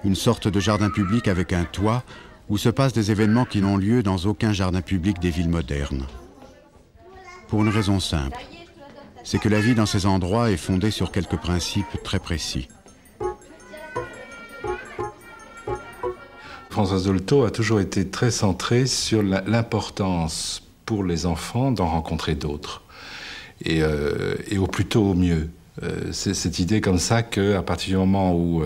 une sorte de jardin public avec un toit où se passent des événements qui n'ont lieu dans aucun jardin public des villes modernes. Pour une raison simple, c'est que la vie dans ces endroits est fondée sur quelques principes très précis. Françoise Dolto a toujours été très centrée sur l'importance pour les enfants d'en rencontrer d'autres. Et au plus tôt au mieux. C'est cette idée comme ça qu'à partir du moment où,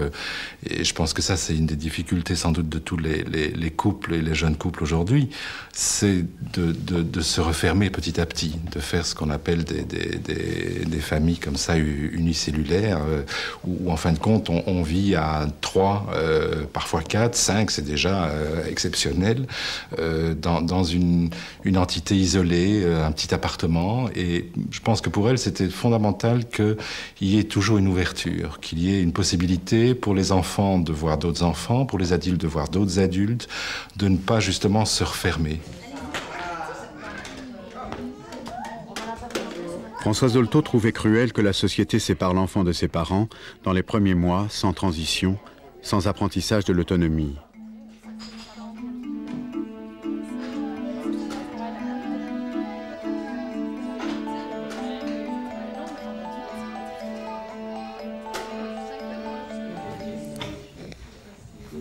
et je pense que ça c'est une des difficultés sans doute de tous les couples et les jeunes couples aujourd'hui, c'est de se refermer petit à petit, de faire ce qu'on appelle des familles comme ça unicellulaires, où en fin de compte on vit à 3, parfois 4, 5, c'est déjà exceptionnel, dans une entité isolée, un petit appartement. Et je pense que pour elle c'était fondamental que il y ait toujours une ouverture, qu'il y ait une possibilité pour les enfants de voir d'autres enfants, pour les adultes de voir d'autres adultes, de ne pas justement se refermer. Françoise Dolto trouvait cruel que la société sépare l'enfant de ses parents dans les premiers mois, sans transition, sans apprentissage de l'autonomie.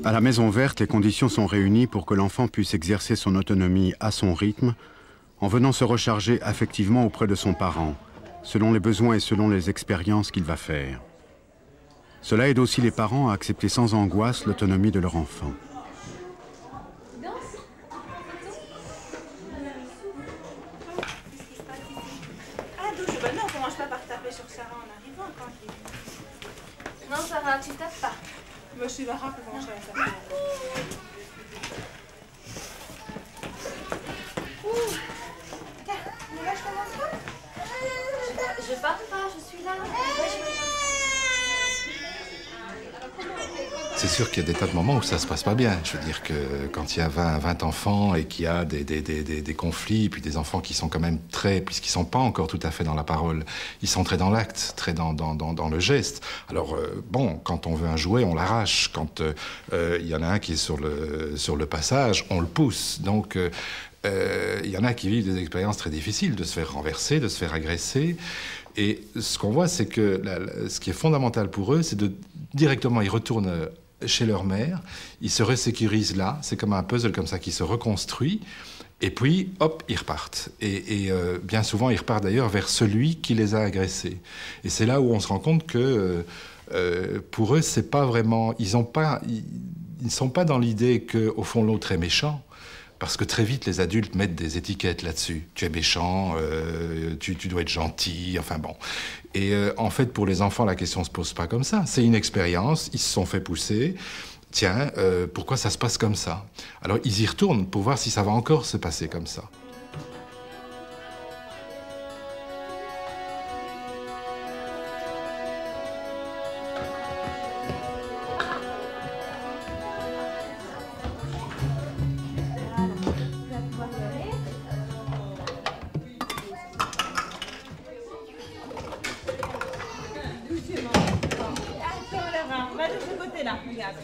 À la Maison Verte, les conditions sont réunies pour que l'enfant puisse exercer son autonomie à son rythme, en venant se recharger affectivement auprès de son parent, selon les besoins et selon les expériences qu'il va faire. Cela aide aussi les parents à accepter sans angoisse l'autonomie de leur enfant. Non, on commence pas par taper sur Sarah en arrivant. Non, Sarah, tu tapes pas. Monsieur Barra peut commencer à taper. Là, je commence pas. Je pars pas, je suis là. C'est sûr qu'il y a des tas de moments où ça se passe pas bien. Je veux dire que quand il y a 20 enfants et qu'il y a des conflits, puis des enfants qui sont quand même très, puisqu'ils sont pas encore tout à fait dans la parole, ils sont très dans l'acte, très dans le geste. Alors bon, quand on veut un jouet, on l'arrache. Quand il y en a un qui est sur le passage, on le pousse. Donc il y en a qui vivent des expériences très difficiles, de se faire renverser, de se faire agresser. Et ce qu'on voit, c'est que ce qui est fondamental pour eux, c'est de directement, ils retournent chez leur mère, ils se resécurisent là, c'est comme un puzzle comme ça qui se reconstruit, et puis, hop, ils repartent. Et bien souvent, ils repartent d'ailleurs vers celui qui les a agressés. Et c'est là où on se rend compte que pour eux, c'est pas vraiment... Ils ne sont pas dans l'idée qu'au fond, l'autre est méchant. Parce que très vite, les adultes mettent des étiquettes là-dessus. Tu es méchant, tu dois être gentil, enfin bon. Et en fait, pour les enfants, la question ne se pose pas comme ça. C'est une expérience, ils se sont fait pousser. Tiens, pourquoi ça se passe comme ça? Alors, ils y retournent pour voir si ça va encore se passer comme ça.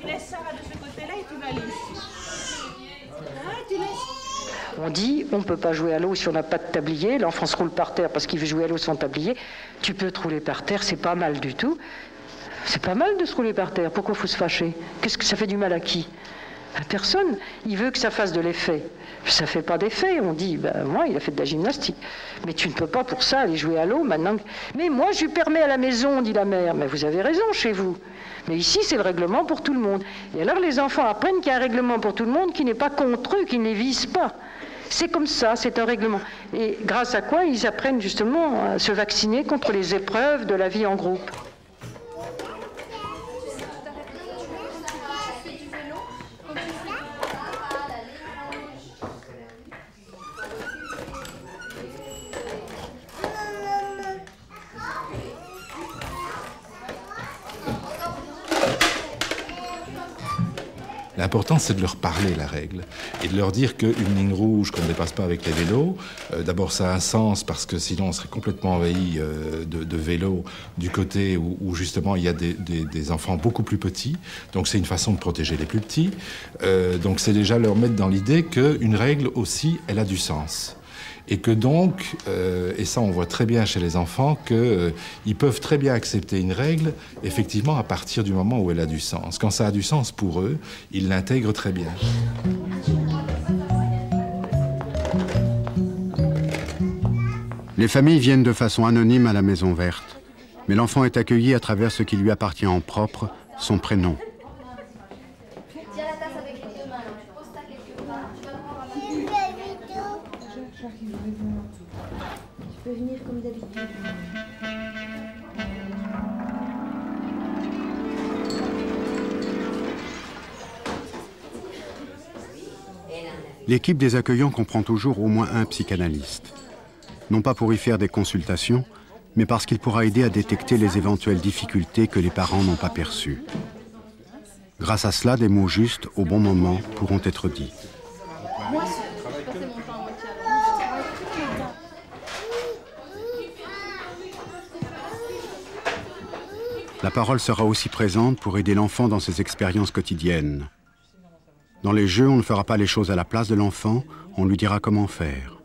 Tu laisses Sarah de ce côté-là et tu vas aller ici. Ah, tu laisses. On dit, on ne peut pas jouer à l'eau si on n'a pas de tablier. L'enfant se roule par terre parce qu'il veut jouer à l'eau sans tablier. Tu peux te rouler par terre, c'est pas mal du tout. C'est pas mal de se rouler par terre. Pourquoi il faut se fâcher? Qu'est-ce que ça fait du mal à qui? À personne. Il veut que ça fasse de l'effet. Ça ne fait pas d'effet. On dit, ben, moi, il a fait de la gymnastique. Mais tu ne peux pas pour ça aller jouer à l'eau maintenant. Mais moi, je lui permets à la maison, dit la mère. Mais vous avez raison chez vous. Mais ici, c'est le règlement pour tout le monde. Et alors, les enfants apprennent qu'il y a un règlement pour tout le monde qui n'est pas contre eux, qui ne les vise pas. C'est comme ça, c'est un règlement. Et grâce à quoi ils apprennent justement à se vacciner contre les épreuves de la vie en groupe. L'important, c'est de leur parler, la règle, et de leur dire qu'une ligne rouge qu'on ne dépasse pas avec les vélos, d'abord ça a un sens parce que sinon on serait complètement envahi de vélos du côté où justement il y a des enfants beaucoup plus petits, donc c'est une façon de protéger les plus petits, donc c'est déjà leur mettre dans l'idée qu'une règle aussi, elle a du sens. Et que donc, et ça on voit très bien chez les enfants, qu'ils peuvent très bien accepter une règle, effectivement, à partir du moment où elle a du sens. Quand ça a du sens pour eux, ils l'intègrent très bien. Les familles viennent de façon anonyme à la Maison Verte, mais l'enfant est accueilli à travers ce qui lui appartient en propre, son prénom. Tu peux venir comme d'habitude. L'équipe des accueillants comprend toujours au moins un psychanalyste. Non pas pour y faire des consultations, mais parce qu'il pourra aider à détecter les éventuelles difficultés que les parents n'ont pas perçues. Grâce à cela, des mots justes, au bon moment, pourront être dits. La parole sera aussi présente pour aider l'enfant dans ses expériences quotidiennes. Dans les jeux, on ne fera pas les choses à la place de l'enfant, on lui dira comment faire.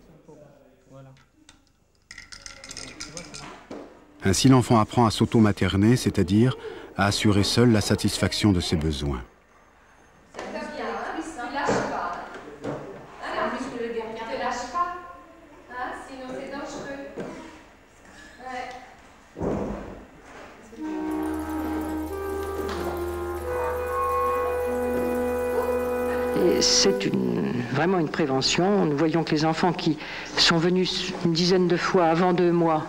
Ainsi, l'enfant apprend à s'auto-materner, c'est-à-dire à assurer seul la satisfaction de ses besoins. C'est vraiment une prévention. Nous voyons que les enfants qui sont venus une dizaine de fois avant 2 mois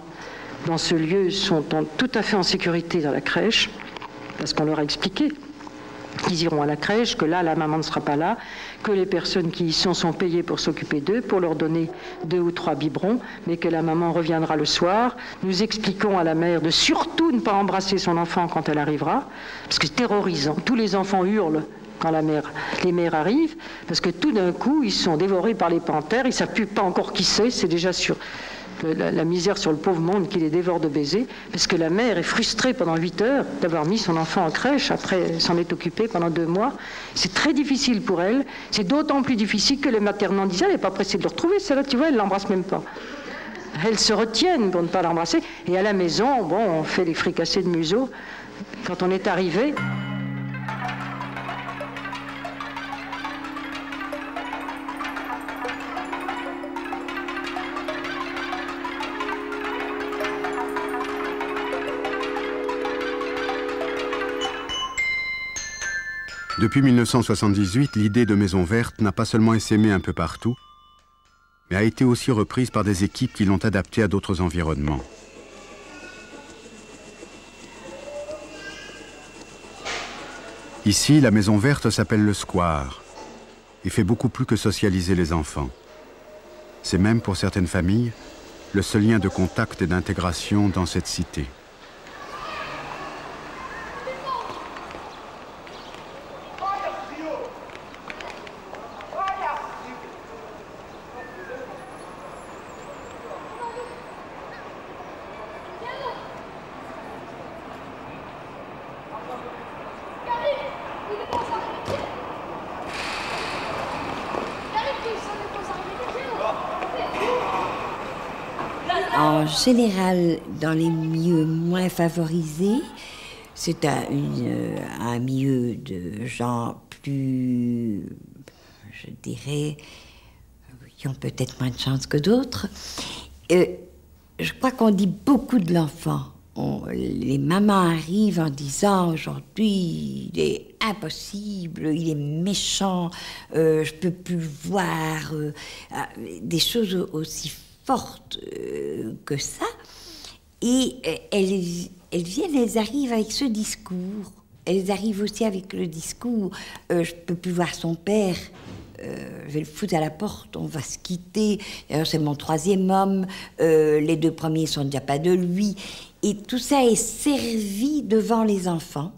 dans ce lieu sont tout à fait en sécurité dans la crèche, parce qu'on leur a expliqué qu'ils iront à la crèche, que là, la maman ne sera pas là, que les personnes qui y sont payées pour s'occuper d'eux, pour leur donner 2 ou 3 biberons, mais que la maman reviendra le soir. Nous expliquons à la mère de surtout ne pas embrasser son enfant quand elle arrivera, parce que c'est terrorisant. Tous les enfants hurlent quand les mères arrivent, parce que tout d'un coup, ils sont dévorés par les panthères, ils ne savent plus pas encore qui c'est déjà sur la misère sur le pauvre monde qui les dévore de baisers, parce que la mère est frustrée pendant 8 heures d'avoir mis son enfant en crèche, après s'en est occupée pendant 2 mois. C'est très difficile pour elle, c'est d'autant plus difficile que les maternants disent, elle n'est pas pressée de le retrouver, celle-là, tu vois, elle ne l'embrasse même pas. Elles se retiennent pour ne pas l'embrasser, et à la maison, bon, on fait les fricassés de museau. Quand on est arrivé, Depuis 1978, l'idée de Maison Verte n'a pas seulement essaimé un peu partout, mais a été aussi reprise par des équipes qui l'ont adaptée à d'autres environnements. Ici, la Maison Verte s'appelle le Square et fait beaucoup plus que socialiser les enfants. C'est même, pour certaines familles, le seul lien de contact et d'intégration dans cette cité. En général, dans les milieux moins favorisés, c'est un milieu de gens plus, je dirais, qui ont peut-être moins de chance que d'autres. Je crois qu'on dit beaucoup de l'enfant. les mamans arrivent en disant aujourd'hui il est impossible, il est méchant, je peux plus le voir, des choses aussi fortes que ça. Et elles viennent, elles arrivent avec ce discours. Elles arrivent aussi avec le discours je peux plus voir son père. Je vais le foutre à la porte, on va se quitter. C'est mon 3e homme, les 2 premiers sont déjà pas de lui. Et tout ça est servi devant les enfants.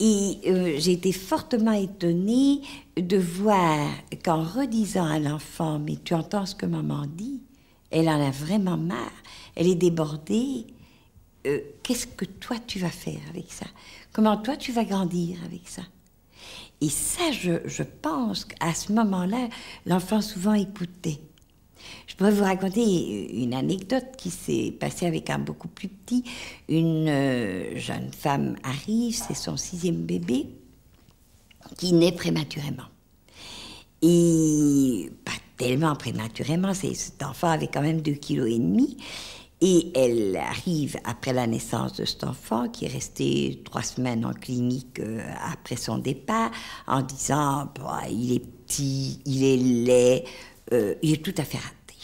Et j'ai été fortement étonnée de voir qu'en redisant à l'enfant, mais tu entends ce que maman dit, elle en a vraiment marre, elle est débordée. Qu'est-ce que toi tu vas faire avec ça? Comment toi tu vas grandir avec ça? Et ça, je pense qu'à ce moment-là, l'enfant souvent écoutait. Je pourrais vous raconter une anecdote qui s'est passée avec un beaucoup plus petit. Une jeune femme arrive, c'est son 6e bébé, qui naît prématurément. Et pas tellement prématurément, cet enfant avait quand même 2,5 kg. Et elle arrive après la naissance de cet enfant, qui est resté 3 semaines en clinique après son départ, en disant bah, il est petit, il est laid, il est tout à fait raté.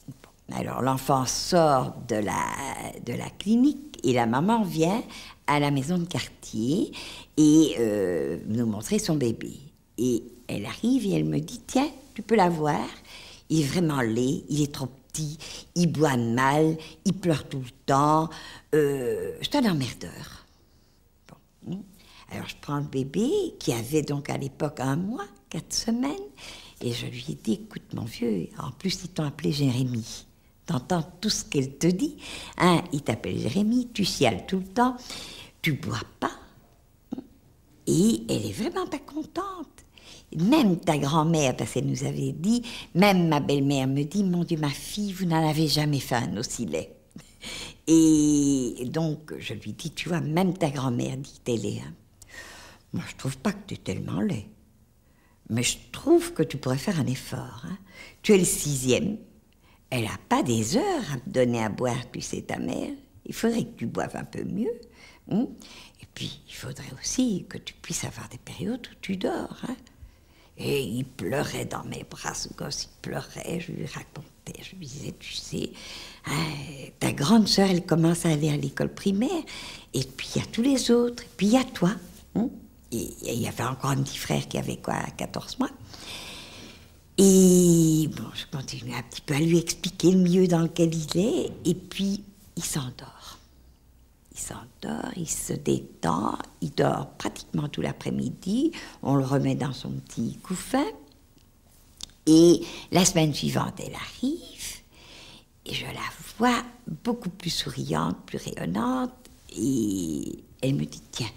Bon. Alors l'enfant sort de la clinique et la maman vient à la maison de quartier et nous montrer son bébé. Et elle arrive et elle me dit tiens, tu peux la voir, il est vraiment laid, il est trop petit, il boit mal, il pleure tout le temps, c'est un emmerdeur. Bon. Alors je prends le bébé, qui avait donc à l'époque 1 mois, 4 semaines, et je lui ai dit, écoute mon vieux, en plus ils t'ont appelé Jérémie, t'entends tout ce qu'elle te dit, hein, il t'appelle Jérémie, tu chiales tout le temps, tu bois pas, et elle est vraiment pas contente. Même ta grand-mère, parce qu'elle nous avait dit, même ma belle-mère me dit, mon Dieu, ma fille, vous n'en avez jamais fait un aussi laid. Et donc, je lui dis, tu vois, même ta grand-mère dit que t'es laid. Hein. Moi, je trouve pas que t'es tellement laid. Mais je trouve que tu pourrais faire un effort. Hein. Tu es le 6e. Elle n'a pas des heures à te donner à boire, tu sais, ta mère. Il faudrait que tu boives un peu mieux. Hein. Et puis, il faudrait aussi que tu puisses avoir des périodes où tu dors. Hein. Et il pleurait dans mes bras, ce gosse, il pleurait, je lui racontais, je lui disais, tu sais, ta grande sœur, elle commence à aller à l'école primaire, et puis il y a tous les autres, et puis il y a toi. Hein? Et il y avait encore un petit frère qui avait quoi, 14 mois. Et bon, je continue un petit peu à lui expliquer le milieu dans lequel il est, et puis il s'endort. Il s'endort, il se détend, il dort pratiquement tout l'après-midi, on le remet dans son petit couffin. Et la semaine suivante, elle arrive, et je la vois beaucoup plus souriante, plus rayonnante, et elle me dit, tiens,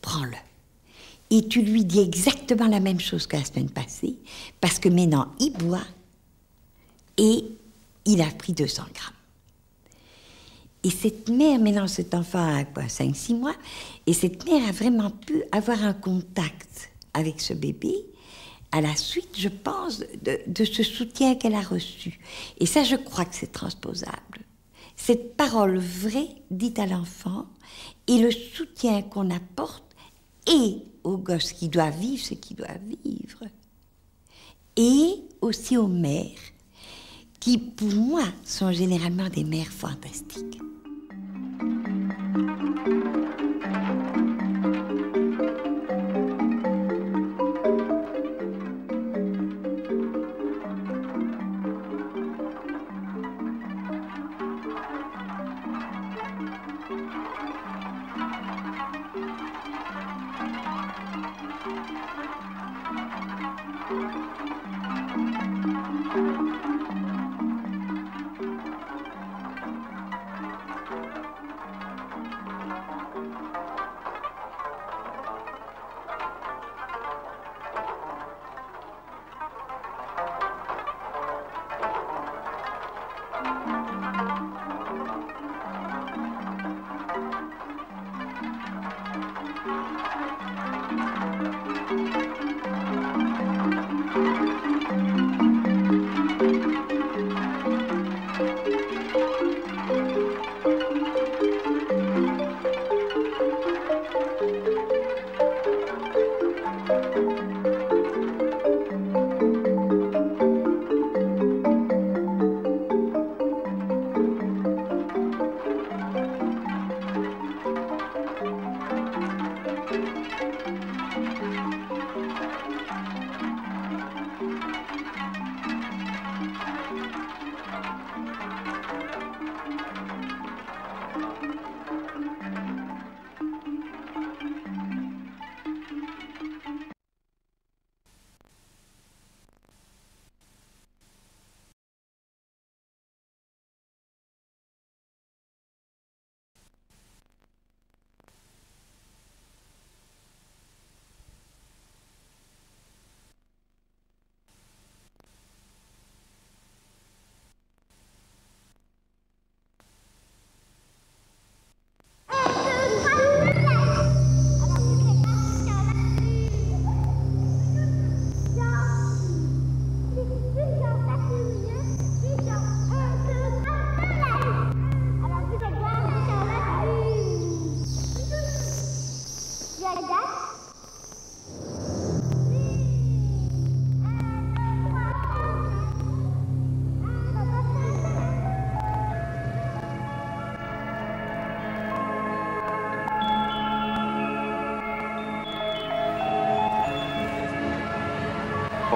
prends-le. Et tu lui dis exactement la même chose que la semaine passée, parce que maintenant, il boit, et il a pris 200 grammes. Et cette mère, maintenant cet enfant a quoi, 5-6 mois, et cette mère a vraiment pu avoir un contact avec ce bébé à la suite, je pense, de ce soutien qu'elle a reçu. Et ça, je crois que c'est transposable. Cette parole vraie dite à l'enfant et le soutien qu'on apporte et aux gosses qui doivent vivre ce qu'ils doivent vivre, et aussi aux mères qui, pour moi, sont généralement des mères fantastiques.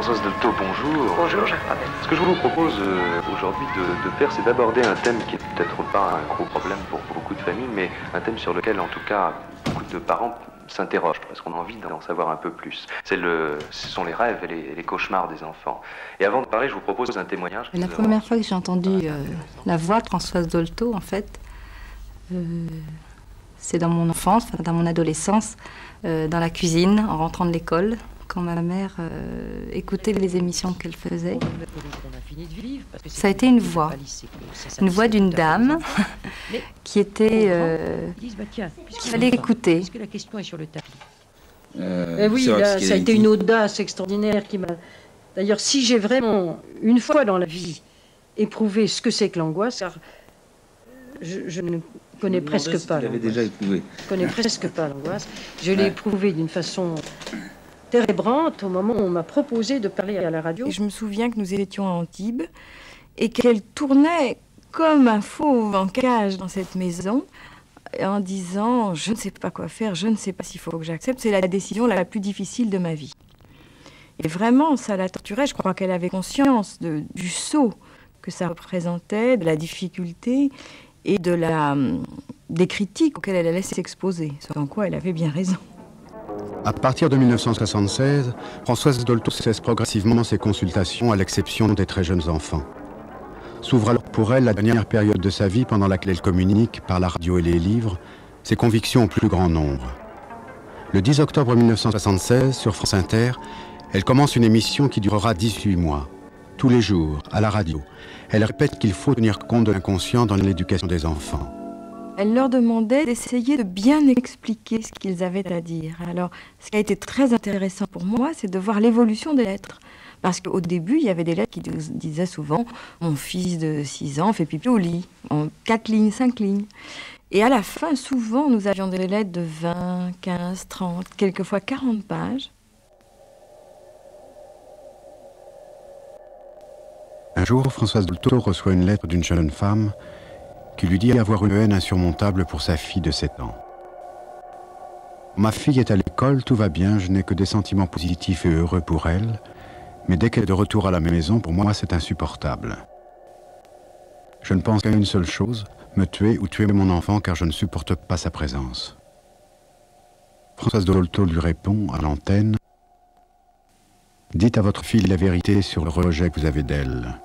Françoise Dolto, bonjour. Bonjour, Jacques Ravel. Ce que je vous propose aujourd'hui de faire, c'est d'aborder un thème qui n'est peut-être pas un gros problème pour beaucoup de familles, mais un thème sur lequel, en tout cas, beaucoup de parents s'interrogent, parce qu'on a envie d'en savoir un peu plus. Ce sont les rêves et les cauchemars des enfants. Et avant de parler, je vous propose un témoignage. La première fois que j'ai entendu la voix de Françoise Dolto, en fait, c'est dans mon enfance, dans mon adolescence, dans la cuisine, en rentrant de l'école, quand ma mère écoutait les émissions qu'elle faisait. Ça a été une voix d'une dame qui était qu'il fallait écouter. Et oui, là, ça a été une audace extraordinaire qui m'a... D'ailleurs, si j'ai vraiment, une fois dans la vie, éprouvé ce que c'est que l'angoisse, car je ne connais presque pas l'angoisse. Déjà éprouvé. Je connais presque pas l'angoisse. Je l'ai éprouvé d'une façon térébrante au moment où on m'a proposé de parler à la radio. Et je me souviens que nous étions à Antibes et qu'elle tournait comme un fauve en cage dans cette maison en disant « Je ne sais pas quoi faire, je ne sais pas s'il faut que j'accepte, c'est la décision la plus difficile de ma vie ». Et vraiment, ça la torturait. Je crois qu'elle avait conscience du saut que ça représentait, de la difficulté et des critiques auxquelles elle allait s'exposer, ce en quoi elle avait bien raison. À partir de 1976, Françoise Dolto cesse progressivement ses consultations à l'exception des très jeunes enfants. S'ouvre alors pour elle la dernière période de sa vie pendant laquelle elle communique, par la radio et les livres, ses convictions au plus grand nombre. Le 10 octobre 1976, sur France Inter, elle commence une émission qui durera 18 mois. Tous les jours, à la radio, elle répète qu'il faut tenir compte de l'inconscient dans l'éducation des enfants. Elle leur demandait d'essayer de bien expliquer ce qu'ils avaient à dire. Alors, ce qui a été très intéressant pour moi, c'est de voir l'évolution des lettres. Parce qu'au début, il y avait des lettres qui disaient souvent « Mon fils de 6 ans fait pipi au lit », en 4 lignes, 5 lignes. Et à la fin, souvent, nous avions des lettres de 20, 15, 30, quelquefois 40 pages. Un jour, Françoise Dolto reçoit une lettre d'une jeune femme qui lui dit avoir une haine insurmontable pour sa fille de 7 ans. Ma fille est à l'école, tout va bien, je n'ai que des sentiments positifs et heureux pour elle, mais dès qu'elle est de retour à la maison, pour moi, c'est insupportable. Je ne pense qu'à une seule chose, me tuer ou tuer mon enfant, car je ne supporte pas sa présence. Françoise Dolto lui répond à l'antenne « Dites à votre fille la vérité sur le rejet que vous avez d'elle.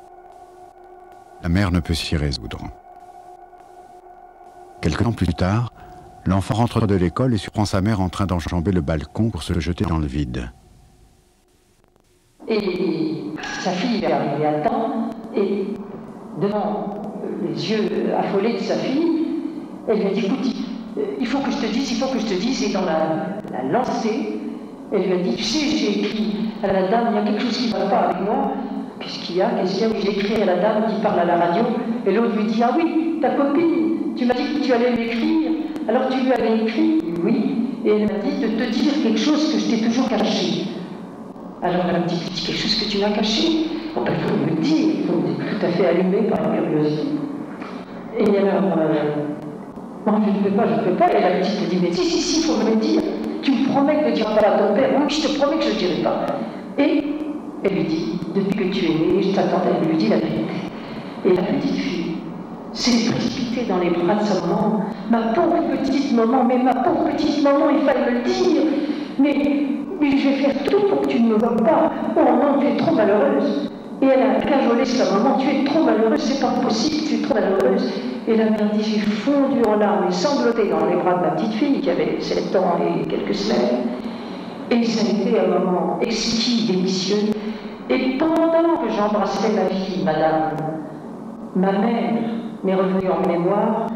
La mère ne peut s'y résoudre. » Quelque temps plus tard, l'enfant rentre de l'école et surprend sa mère en train d'enjamber le balcon pour se jeter dans le vide. Et sa fille est arrivée à temps, et devant les yeux affolés de sa fille, elle lui a dit « Écoute, il faut que je te dise, et dans la lancée, elle lui a dit « Tu sais, j'ai écrit à la dame, il y a quelque chose qui ne va pas avec moi. Qu'est-ce qu'il y a J'ai écrit à la dame qui parle à la radio. » Et l'autre lui dit « Ah oui, ta copine, tu m'as dit que tu allais lui écrire. Alors tu lui avais écrit ?»« Oui. » Et elle m'a dit de te dire quelque chose que je t'ai toujours caché. Alors elle m'a dit « Quelque chose que tu m'as caché ?» Bon, ben, il faut me le dire, il faut être tout à fait allumé par la curiosité. Et alors, non, je ne peux pas. Et la petite dit « Mais si, il faut me le dire. Tu me promets que tu ne diras pas à ton père. Oui, je te promets que je ne dirai pas. » Et elle lui dit « Depuis que tu es née, je t'attendais. » Elle lui dit la vérité. Et la petite fille s'est précipitée dans les bras de sa maman. « Ma pauvre petite maman, mais ma pauvre petite maman, il fallait me le dire. Mais je vais faire tout pour que tu ne me vois pas. Oh non, tu es trop malheureuse. » Et elle a cajolé sa maman. « Tu es trop malheureuse, c'est pas possible, tu es trop malheureuse. » Et la mère dit « J'ai fondu en larmes et sangloté dans les bras de ma petite fille qui avait 7 ans et quelques semaines. » Et ça a été un moment exquis, délicieux. Et pendant que j'embrassais ma fille, madame, ma mère m'est revenue en mémoire,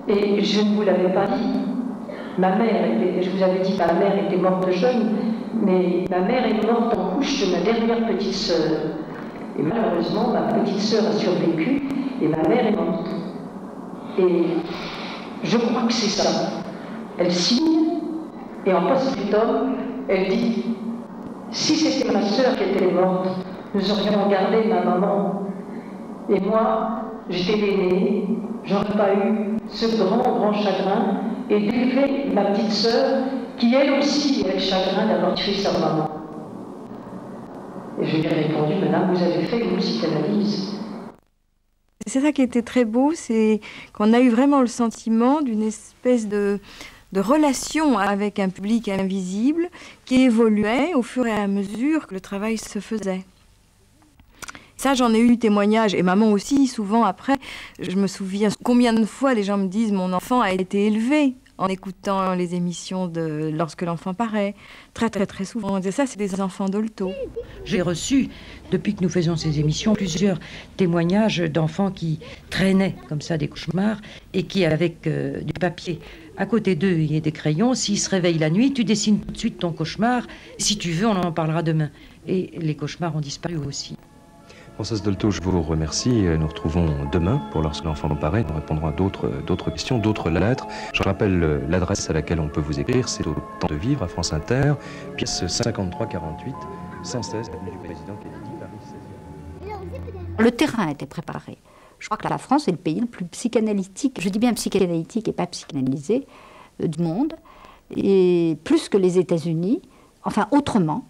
et je ne vous l'avais pas dit. Ma mère, je vous avais dit que ma mère était morte jeune, mais ma mère est morte en couche de ma dernière petite sœur. Et malheureusement, ma petite sœur a survécu, et ma mère est morte. Et je crois que c'est ça. Elle signe, et en post-scriptum, elle dit « Si c'était ma sœur qui était morte, nous aurions gardé ma maman. Et moi, j'étais l'aînée, j'aurais pas eu ce grand chagrin et d'élever ma petite sœur qui, elle aussi, avait le chagrin d'avoir tué sa maman. » Et je lui ai répondu, madame, vous avez fait une psychanalyse. C'est ça qui était très beau, c'est qu'on a eu vraiment le sentiment d'une espèce de relation avec un public invisible qui évoluait au fur et à mesure que le travail se faisait. Ça, j'en ai eu témoignage, et maman aussi, souvent après, je me souviens combien de fois les gens me disent « mon enfant a été élevé » en écoutant les émissions de Lorsque l'enfant paraît. Très, très, très souvent. Et ça, c'est des enfants Dolto. J'ai reçu, depuis que nous faisons ces émissions, plusieurs témoignages d'enfants qui traînaient comme ça des cauchemars et qui, avec du papier à côté d'eux et des crayons, s'ils se réveillent la nuit, tu dessines tout de suite ton cauchemar. Si tu veux, on en parlera demain. Et les cauchemars ont disparu aussi. Françoise Dolto, je vous remercie. Nous retrouvons demain pour Lorsque l'enfant paraît. Nous répondrons à d'autres questions, d'autres lettres. Je rappelle l'adresse à laquelle on peut vous écrire. C'est au Temps de Vivre à France Inter, pièce 5348, 116, avenue du Président Kennedy, Paris 16e. Le terrain était préparé. Je crois que la France est le pays le plus psychanalytique, je dis bien psychanalytique et pas psychanalysé, du monde, et plus que les États-Unis, enfin autrement.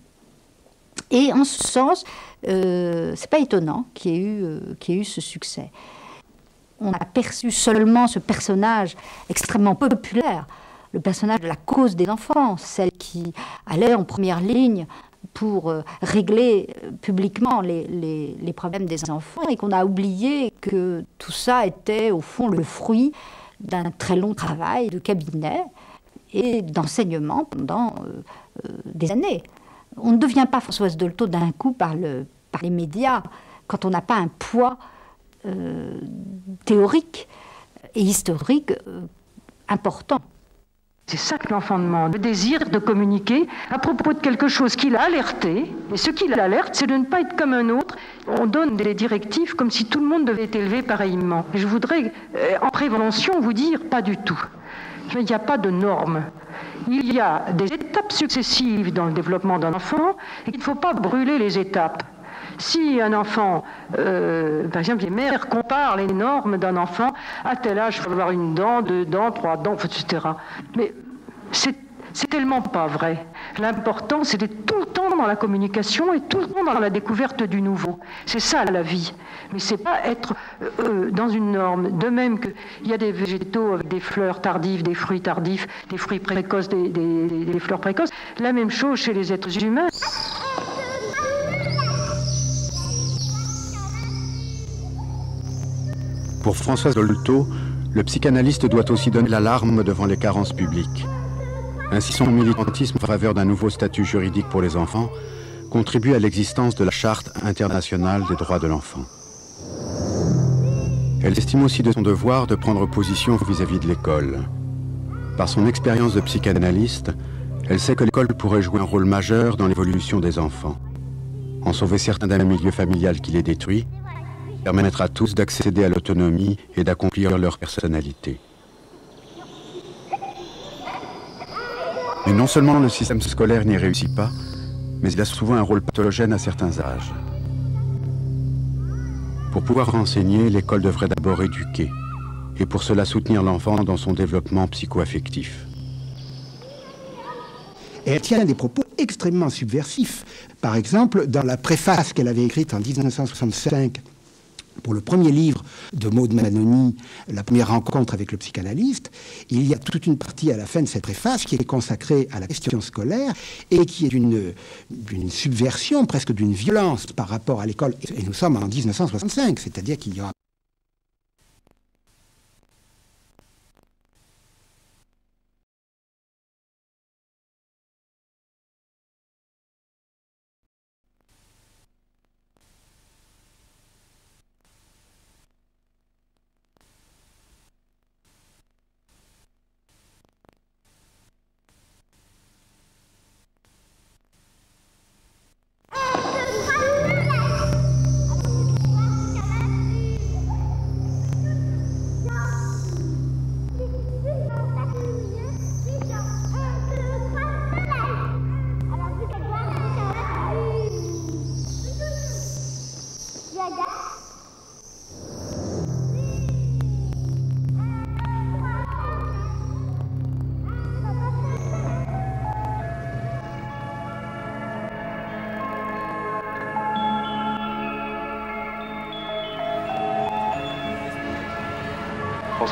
Et en ce sens, c'est pas étonnant qu'il y ait eu ce succès. On a perçu seulement ce personnage extrêmement populaire, le personnage de la cause des enfants, celle qui allait en première ligne pour régler publiquement les problèmes des enfants, et qu'on a oublié que tout ça était au fond le fruit d'un très long travail de cabinet et d'enseignement pendant des années. On ne devient pas Françoise Dolto d'un coup par les médias quand on n'a pas un poids théorique et historique important. C'est ça que l'enfant demande, le désir de communiquer à propos de quelque chose qu'il a alerté. Et ce qu'il alerte, c'est de ne pas être comme un autre. On donne des directives comme si tout le monde devait être élevé pareillement. Et je voudrais, en prévention, vous dire, pas du tout. Il n'y a pas de normes. Il y a des étapes successives dans le développement d'un enfant et qu'il ne faut pas brûler les étapes. Si un enfant, par exemple, les mères comparent les normes d'un enfant, à tel âge, il faut avoir une dent, 2 dents, 3 dents, etc. Mais c'est tellement pas vrai. L'important, c'est d'être tout le temps dans la communication et tout le temps dans la découverte du nouveau. C'est ça la vie. Mais c'est pas être dans une norme. De même qu'il y a des végétaux avec des fleurs tardives, des fruits tardifs, des fruits précoces, des fleurs précoces. La même chose chez les êtres humains. Pour Françoise Dolto, le psychanalyste doit aussi donner l'alarme devant les carences publiques. Ainsi, son militantisme en faveur d'un nouveau statut juridique pour les enfants contribue à l'existence de la Charte internationale des droits de l'enfant. Elle estime aussi de son devoir de prendre position vis-à-vis de l'école. Par son expérience de psychanalyste, elle sait que l'école pourrait jouer un rôle majeur dans l'évolution des enfants. En sauver certains d'un milieu familial qui les détruit, permettre à tous d'accéder à l'autonomie et d'accomplir leur personnalité. Mais non seulement le système scolaire n'y réussit pas, mais il a souvent un rôle pathogène à certains âges. Pour pouvoir enseigner, l'école devrait d'abord éduquer, et pour cela soutenir l'enfant dans son développement psycho-affectif. Et elle tient des propos extrêmement subversifs. Par exemple, dans la préface qu'elle avait écrite en 1965 pour le premier livre de Maud Manoni, La première rencontre avec le psychanalyste, il y a toute une partie à la fin de cette préface qui est consacrée à la question scolaire et qui est d'une subversion, presque d'une violence par rapport à l'école. Et nous sommes en 1965, c'est-à-dire qu'il y aura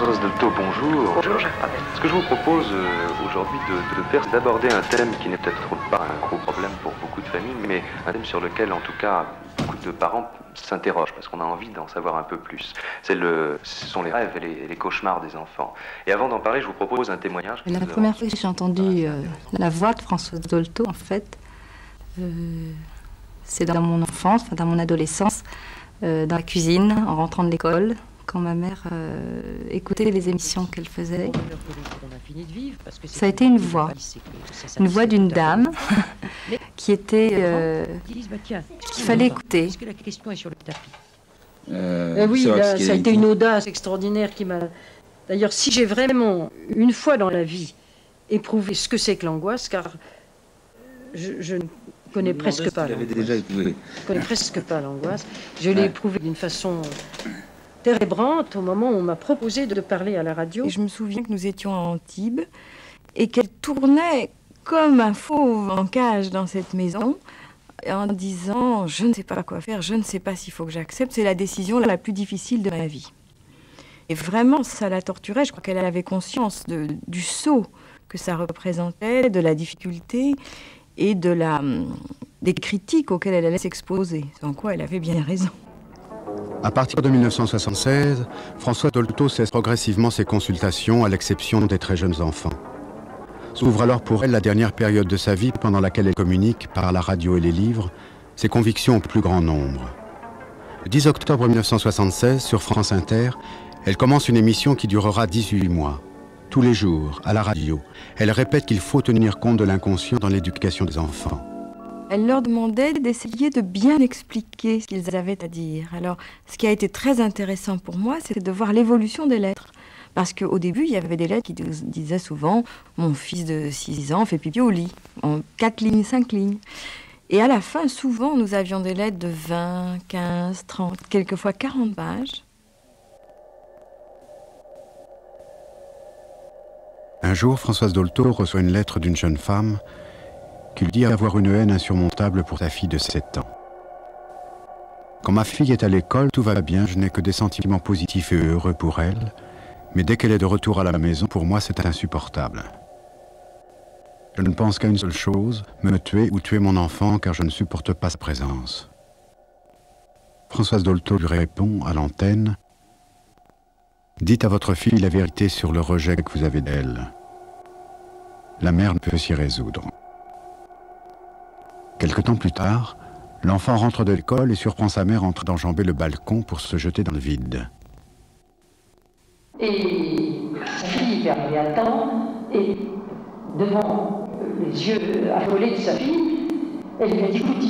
Françoise Dolto, bonjour. Bonjour, Jacques Pradel. Ce que je vous propose aujourd'hui de faire, c'est d'aborder un thème qui n'est peut-être pas un gros problème pour beaucoup de familles, mais un thème sur lequel, en tout cas, beaucoup de parents s'interrogent, parce qu'on a envie d'en savoir un peu plus. Ce sont les rêves et les cauchemars des enfants. Et avant d'en parler, je vous propose un témoignage. La première fois que j'ai entendu la voix de Françoise Dolto, en fait, c'est dans mon enfance, dans mon adolescence, dans la cuisine, en rentrant de l'école, quand ma mère écoutait les émissions qu'elle faisait. Ça a été une voix d'une dame qui était qu'il fallait écouter. Oui, là, ça a été une audace extraordinaire qui m'a... D'ailleurs, si j'ai vraiment, une fois dans la vie, éprouvé ce que c'est que l'angoisse, car je ne connais presque pas l'angoisse. Je connais presque pas l'angoisse. Je l'ai éprouvé d'une façon térébrante au moment où on m'a proposé de parler à la radio. Et je me souviens que nous étions à Antibes et qu'elle tournait comme un fauve en cage dans cette maison en disant « Je ne sais pas quoi faire, je ne sais pas s'il faut que j'accepte, c'est la décision la plus difficile de ma vie ». Et vraiment, ça la torturait. Je crois qu'elle avait conscience du saut que ça représentait, de la difficulté et des critiques auxquelles elle allait s'exposer. En quoi elle avait bien raison. À partir de 1976, Françoise Dolto cesse progressivement ses consultations, à l'exception des très jeunes enfants. S'ouvre alors pour elle la dernière période de sa vie pendant laquelle elle communique, par la radio et les livres, ses convictions au plus grand nombre. Le 10 octobre 1976, sur France Inter, elle commence une émission qui durera 18 mois. Tous les jours, à la radio, elle répète qu'il faut tenir compte de l'inconscient dans l'éducation des enfants. Elle leur demandait d'essayer de bien expliquer ce qu'ils avaient à dire. Alors, ce qui a été très intéressant pour moi, c'est de voir l'évolution des lettres. Parce qu'au début, il y avait des lettres qui disaient souvent « Mon fils de 6 ans fait pipi au lit », en 4 lignes, 5 lignes. Et à la fin, souvent, nous avions des lettres de 20, 15, 30, quelquefois 40 pages. Un jour, Françoise Dolto reçoit une lettre d'une jeune femme qui lui dit avoir une haine insurmontable pour sa fille de 7 ans. Quand ma fille est à l'école, tout va bien, je n'ai que des sentiments positifs et heureux pour elle, mais dès qu'elle est de retour à la maison, pour moi c'est insupportable. Je ne pense qu'à une seule chose, me tuer ou tuer mon enfant, car je ne supporte pas sa présence. Françoise Dolto lui répond à l'antenne: dites à votre fille la vérité sur le rejet que vous avez d'elle. La mère ne peut s'y résoudre. Quelque temps plus tard, l'enfant rentre de l'école et surprend sa mère en train d'enjamber le balcon pour se jeter dans le vide. Et sa fille est arrivée à temps, et devant les yeux affolés de sa fille, elle lui a dit: écoute,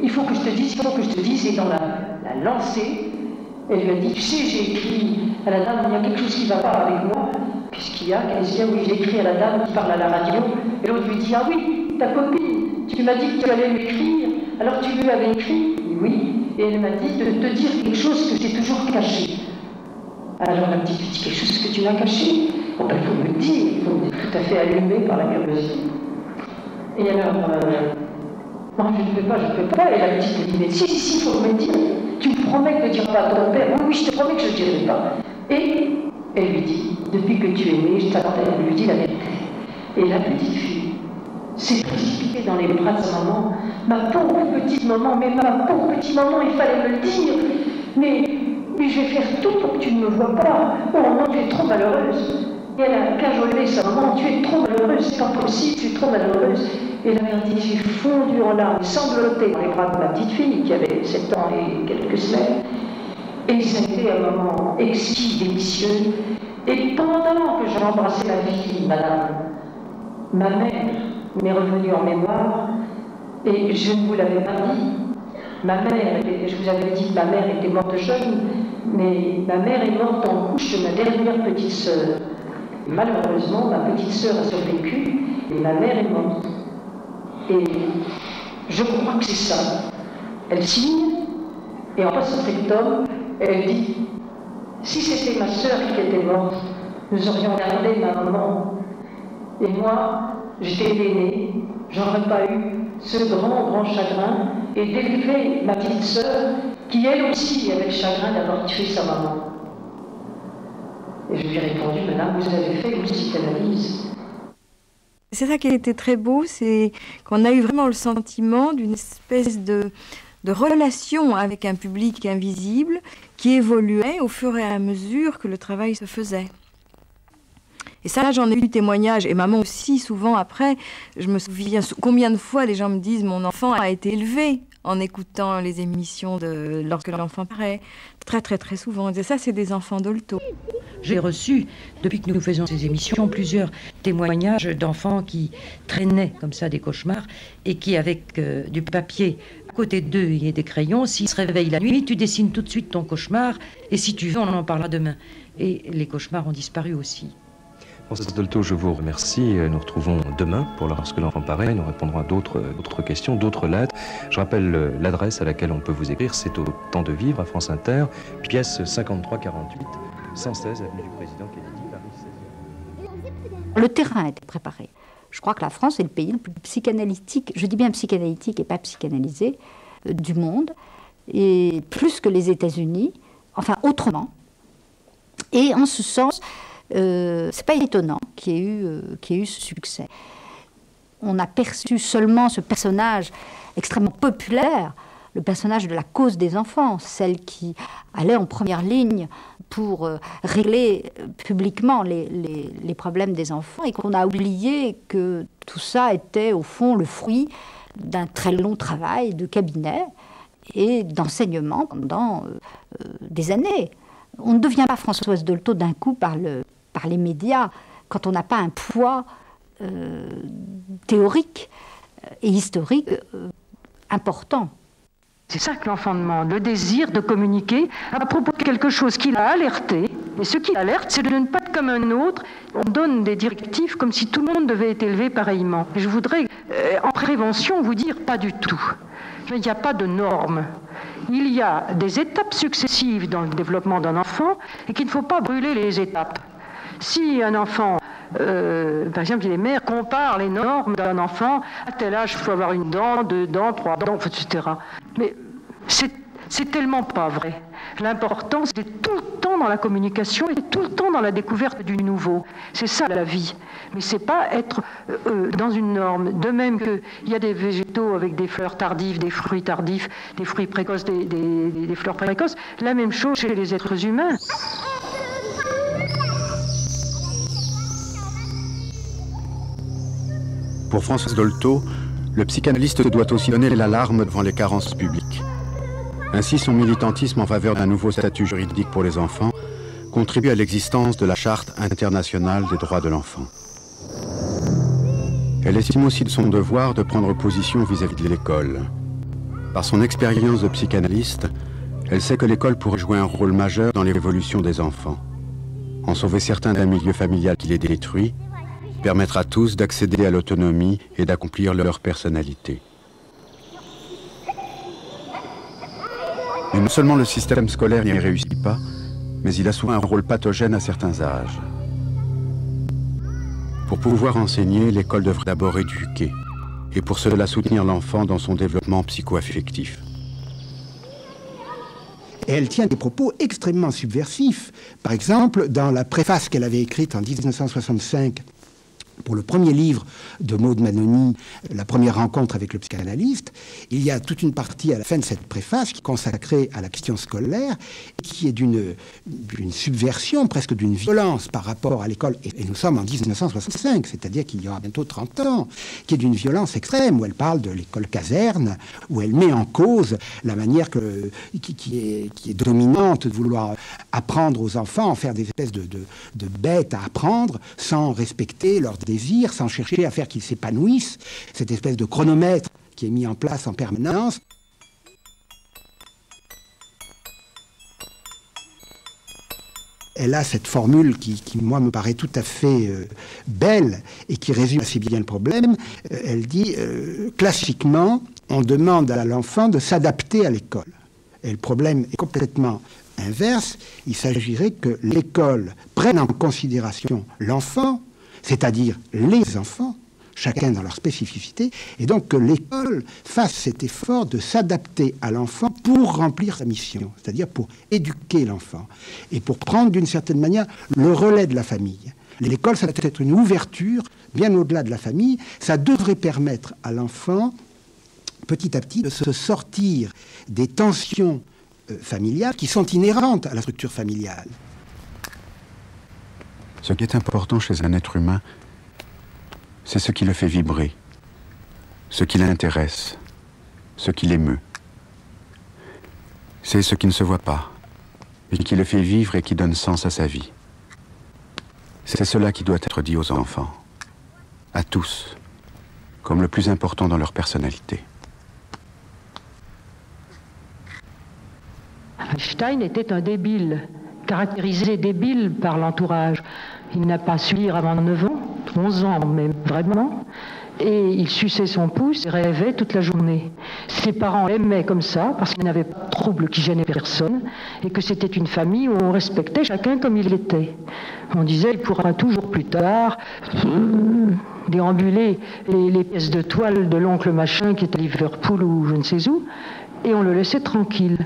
il faut que je te dise, et dans la lancée, elle lui a dit: tu sais, j'ai écrit à la dame, il y a quelque chose qui ne va pas avec moi. Qu'est-ce qu'il y a? Elle dit: ah oui, j'ai écrit à la dame qui parle à la radio. Et l'autre lui dit: ah oui, ta copine, tu m'as dit que tu allais m'écrire, alors tu lui avais écrit? Oui. Et elle m'a dit de te dire quelque chose que j'ai toujours caché. Alors elle m'a dit: quelque chose que tu m'as caché? Bon, ben, il faut me le dire, il faut me dire, tout à fait allumé par la curiosité. Et alors, non, je ne peux pas. Et la petite me dit: mais si, il faut me dire. Tu me promets que tu ne diras pas à ton père? Oui, je te promets que je ne dirai pas. Et elle lui dit: depuis que tu es née, je t'attendais. Elle lui dit la vérité. Et la petite fille s'est précipitée dans les bras de sa maman. Ma pauvre petite maman, mais ma pauvre petite maman, il fallait me le dire. Mais je vais faire tout pour que tu ne me vois pas. Oh non, tu es trop malheureuse. Et elle a cajolé sa maman: tu es trop malheureuse, c'est pas possible, tu es trop malheureuse. Et la mère dit: j'ai fondu en larmes, sangloté dans les bras de ma petite fille qui avait 7 ans et quelques semaines. Et ça a été un moment exquis, délicieux. Et pendant que j'embrassais la fille, madame, ma mère m'est revenue en mémoire, et je ne vous l'avais pas dit. Ma mère, je vous avais dit que ma mère était morte jeune, mais ma mère est morte en couche de ma dernière petite sœur. Malheureusement, ma petite sœur a survécu, et ma mère est morte. Et je crois que c'est ça. Elle signe, et en post-scriptum, elle dit: si c'était ma sœur qui était morte, nous aurions gardé ma maman. Et moi, j'étais l'aînée, j'aurais pas eu ce grand chagrin, et d'élever ma petite sœur, qui elle aussi avait le chagrin d'avoir tué sa maman. Et je lui ai répondu, madame, vous avez fait une psychanalyse. C'est ça qui a été très beau, c'est qu'on a eu vraiment le sentiment d'une espèce de relation avec un public invisible qui évoluait au fur et à mesure que le travail se faisait. Et ça, là, j'en ai eu témoignage, et maman aussi, souvent après, je me souviens combien de fois les gens me disent « mon enfant a été élevé » en écoutant les émissions de lorsque l'enfant paraît. Très, très, très souvent. Et ça, c'est des enfants Dolto. J'ai reçu, depuis que nous faisons ces émissions, plusieurs témoignages d'enfants qui traînaient comme ça des cauchemars et qui, avec du papier à côté d'eux et des crayons, s'ils se réveillent la nuit, tu dessines tout de suite ton cauchemar et si tu veux, on en parlera demain. Et les cauchemars ont disparu aussi. Françoise Dolto, je vous remercie. Nous retrouvons demain pour Lorsque l'enfant paraît. Nous répondrons à d'autres questions, d'autres lettres. Je rappelle l'adresse à laquelle on peut vous écrire. C'est au Temps de Vivre à France Inter, pièce 5348, 116 avenue du Président Kennedy, Paris 16e. Le terrain a été préparé. Je crois que la France est le pays le plus psychanalytique, je dis bien psychanalytique et pas psychanalysé, du monde, et plus que les États-Unis, enfin autrement. Et en ce sens, c'est pas étonnant qu'il y ait eu ce succès. On a perçu seulement ce personnage extrêmement populaire, le personnage de la cause des enfants, celle qui allait en première ligne pour régler publiquement les problèmes des enfants, et qu'on a oublié que tout ça était au fond le fruit d'un très long travail de cabinet et d'enseignement pendant des années. On ne devient pas Françoise Dolto d'un coup par les médias quand on n'a pas un poids théorique et historique important. C'est ça que l'enfant demande, le désir de communiquer à propos de quelque chose qu'il a alerté. Et ce qui alerte, c'est de ne pas être comme un autre. On donne des directives comme si tout le monde devait être élevé pareillement. Et je voudrais, en prévention, vous dire pas du tout. Il n'y a pas de normes. Il y a des étapes successives dans le développement d'un enfant et qu'il ne faut pas brûler les étapes. Si un enfant, par exemple, les mères comparent les normes d'un enfant, à tel âge, il faut avoir une dent, 2 dents, 3 dents, etc. Mais c'est tellement pas vrai. L'important, c'est tout le temps dans la communication et tout le temps dans la découverte du nouveau. C'est ça la vie. Mais c'est pas être dans une norme. De même qu'il y a des végétaux avec des fleurs tardives, des fruits tardifs, des fruits précoces, des fleurs précoces. La même chose chez les êtres humains. Pour Françoise Dolto, le psychanalyste doit aussi donner l'alarme devant les carences publiques. Ainsi, son militantisme en faveur d'un nouveau statut juridique pour les enfants contribue à l'existence de la Charte internationale des droits de l'enfant. Elle estime aussi de son devoir de prendre position vis-à-vis de l'école. Par son expérience de psychanalyste, elle sait que l'école pourrait jouer un rôle majeur dans l'évolution des enfants. En sauver certains d'un milieu familial qui les détruit, permettre à tous d'accéder à l'autonomie et d'accomplir leur personnalité. Mais non seulement le système scolaire n'y réussit pas, mais il a souvent un rôle pathogène à certains âges. Pour pouvoir enseigner, l'école devrait d'abord éduquer, et pour cela soutenir l'enfant dans son développement psycho-affectif. Et elle tient des propos extrêmement subversifs. Par exemple, dans la préface qu'elle avait écrite en 1965 pour le premier livre de Maud Manoni, La première rencontre avec le psychanalyste, il y a toute une partie à la fin de cette préface qui est consacrée à la question scolaire et qui est d'une subversion, presque d'une violence par rapport à l'école. Et nous sommes en 1965, c'est-à-dire qu'il y aura bientôt 30 ans, qui est d'une violence extrême, où elle parle de l'école caserne, où elle met en cause la manière qui est dominante de vouloir apprendre aux enfants, en faire des espèces de bêtes à apprendre, sans respecter leurs désirs, sans chercher à faire qu'ils s'épanouissent, cette espèce de chronomètre qui est mis en place en permanence. Elle a cette formule qui moi, me paraît tout à fait belle et qui résume assez bien le problème. Elle dit, classiquement, on demande à l'enfant de s'adapter à l'école. Et le problème est complètement inverse. Il s'agirait que l'école prenne en considération l'enfant, c'est-à-dire les enfants, chacun dans leur spécificité, et donc que l'école fasse cet effort de s'adapter à l'enfant pour remplir sa mission, c'est-à-dire pour éduquer l'enfant, et pour prendre d'une certaine manière le relais de la famille. L'école, ça doit être une ouverture bien au-delà de la famille, ça devrait permettre à l'enfant, petit à petit, de se sortir des tensions familiales qui sont inhérentes à la structure familiale. Ce qui est important chez un être humain, c'est ce qui le fait vibrer, ce qui l'intéresse, ce qui l'émeut. C'est ce qui ne se voit pas, et qui le fait vivre et qui donne sens à sa vie. C'est cela qui doit être dit aux enfants, à tous, comme le plus important dans leur personnalité. Einstein était un débile, caractérisé débile par l'entourage. Il n'a pas su lire avant 9 ans, 11 ans même vraiment, et il suçait son pouce et rêvait toute la journée. Ses parents l'aimaient comme ça, parce qu'il n'avait pas de trouble qui gênait personne, et que c'était une famille où on respectait chacun comme il était. On disait, il pourra toujours plus tard déambuler les pièces de toile de l'oncle machin qui est à Liverpool ou je ne sais où, et on le laissait tranquille.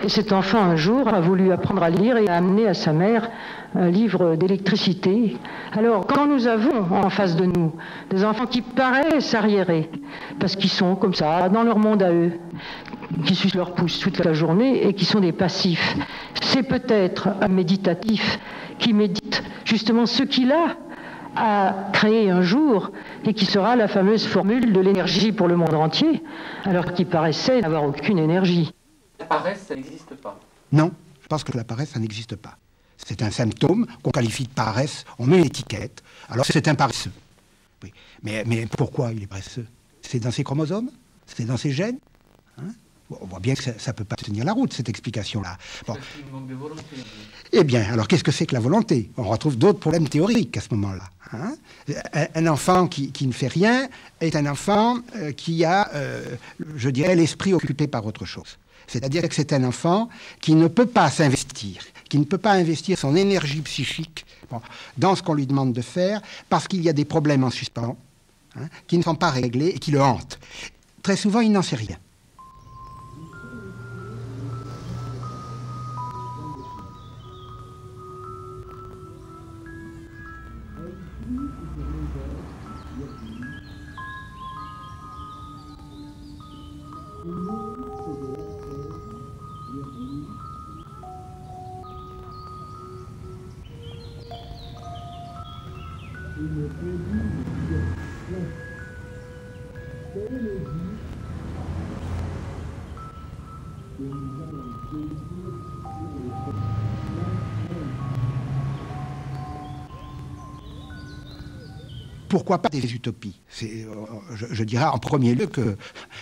Et cet enfant, un jour, a voulu apprendre à lire et a amené à sa mère un livre d'électricité. Alors, quand nous avons en face de nous des enfants qui paraissent arriérés, parce qu'ils sont comme ça, dans leur monde à eux, qui sucent leur pouce toute la journée et qui sont des passifs, c'est peut-être un méditatif qui médite justement ce qu'il a créé un jour et qui sera la fameuse formule de l'énergie pour le monde entier, alors qu'il paraissait n'avoir aucune énergie. La paresse, ça n'existe pas. Non, je pense que la paresse, ça n'existe pas. C'est un symptôme qu'on qualifie de paresse, on met une étiquette. Alors c'est un paresseux. Oui. Mais pourquoi il est paresseux? C'est dans ses chromosomes? C'est dans ses gènes? On voit bien que ça ne peut pas tenir la route, cette explication-là. Bon. Eh bien, alors qu'est-ce que c'est que la volonté? On retrouve d'autres problèmes théoriques à ce moment-là. Un enfant qui ne fait rien est un enfant qui a, je dirais, l'esprit occupé par autre chose. C'est-à-dire que c'est un enfant qui ne peut pas s'investir, qui ne peut pas investir son énergie psychique dans ce qu'on lui demande de faire, parce qu'il y a des problèmes en suspens, qui ne sont pas réglés et qui le hantent. Très souvent, il n'en sait rien. Pourquoi pas des utopies? Je dirais en premier lieu que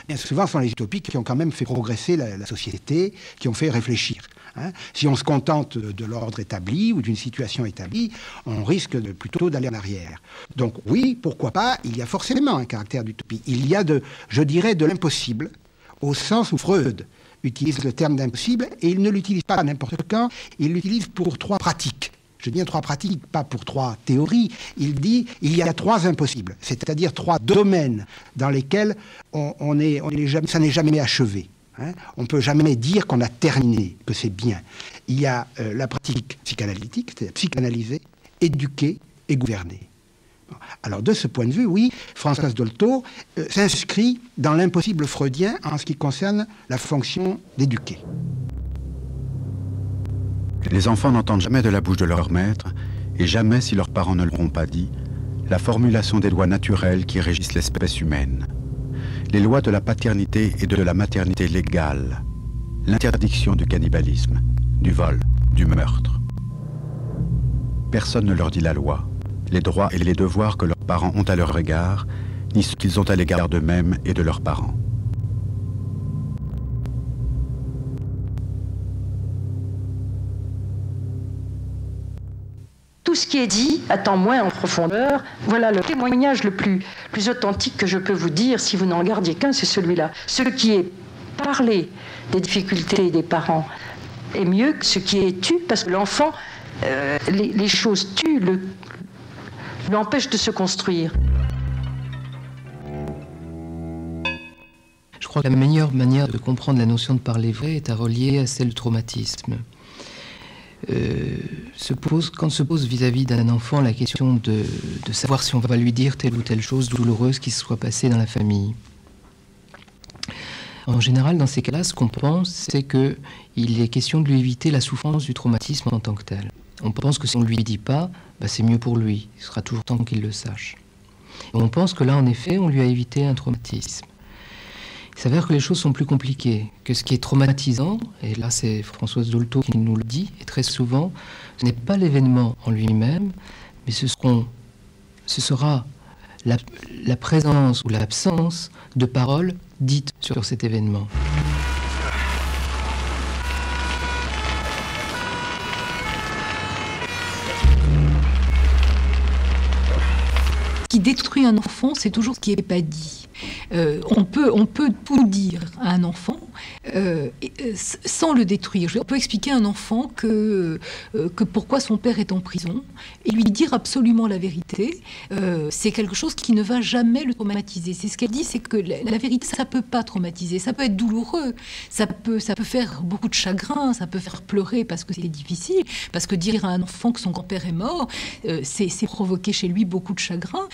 bien souvent ce sont les utopies qui ont quand même fait progresser la société, qui ont fait réfléchir. Si on se contente de l'ordre établi ou d'une situation établie, on risque plutôt d'aller en arrière. Donc oui, pourquoi pas, il y a forcément un caractère d'utopie. Il y a je dirais, de l'impossible, au sens où Freud utilise le terme d'impossible, et il ne l'utilise pas n'importe quand, il l'utilise pour 3 pratiques. Je dis 3 pratiques, pas pour 3 théories. Il dit il y a 3 impossibles, c'est-à-dire 3 domaines dans lesquels ça n'est jamais achevé. On ne peut jamais dire qu'on a terminé, que c'est bien. Il y a la pratique psychanalytique, c'est-à-dire psychanalyser, éduquer et gouverner. Alors de ce point de vue, oui, Françoise Dolto s'inscrit dans l'impossible freudien en ce qui concerne la fonction d'éduquer. Les enfants n'entendent jamais de la bouche de leur maître, et jamais, si leurs parents ne l'auront pas dit, la formulation des lois naturelles qui régissent l'espèce humaine. Les lois de la paternité et de la maternité légale, l'interdiction du cannibalisme, du vol, du meurtre. Personne ne leur dit la loi, les droits et les devoirs que leurs parents ont à leur égard, ni ce qu'ils ont à l'égard d'eux-mêmes et de leurs parents. Tout ce qui est dit attend moins en profondeur. Voilà le témoignage le plus authentique que je peux vous dire, si vous n'en gardiez qu'un, c'est celui-là. Ce qui est parlé des difficultés des parents est mieux que ce qui est tu, parce que l'enfant, les choses tuent, l'empêchent de se construire. crois que la meilleure manière de comprendre la notion de parler vrai est à relier à celle du traumatisme. Quand se pose vis-à-vis d'un enfant la question de savoir si on va lui dire telle ou telle chose douloureuse qui se soit passée dans la famille. En général, dans ces cas-là, ce qu'on pense, c'est qu'il est question de lui éviter la souffrance du traumatisme en tant que tel. On pense que si on ne lui dit pas, c'est mieux pour lui, il sera toujours temps qu'il le sache. Et on pense que là, en effet, on lui a évité un traumatisme. Il s'avère que les choses sont plus compliquées, que ce qui est traumatisant, et là c'est Françoise Dolto qui nous le dit, et très souvent, ce n'est pas l'événement en lui-même, mais ce sera la présence ou l'absence de paroles dites sur cet événement. Ce qui détruit un enfant, c'est toujours ce qui n'est pas dit. On peut tout dire à un enfant sans le détruire. On peut expliquer à un enfant que pourquoi son père est en prison et lui dire absolument la vérité. C'est quelque chose qui ne va jamais le traumatiser. C'est ce qu'elle dit, c'est que la vérité, ça ne peut pas traumatiser. Ça peut être douloureux, ça peut faire beaucoup de chagrin, ça peut faire pleurer parce que c'est difficile, parce que dire à un enfant que son grand-père est mort, c'est provoquer chez lui beaucoup de chagrin,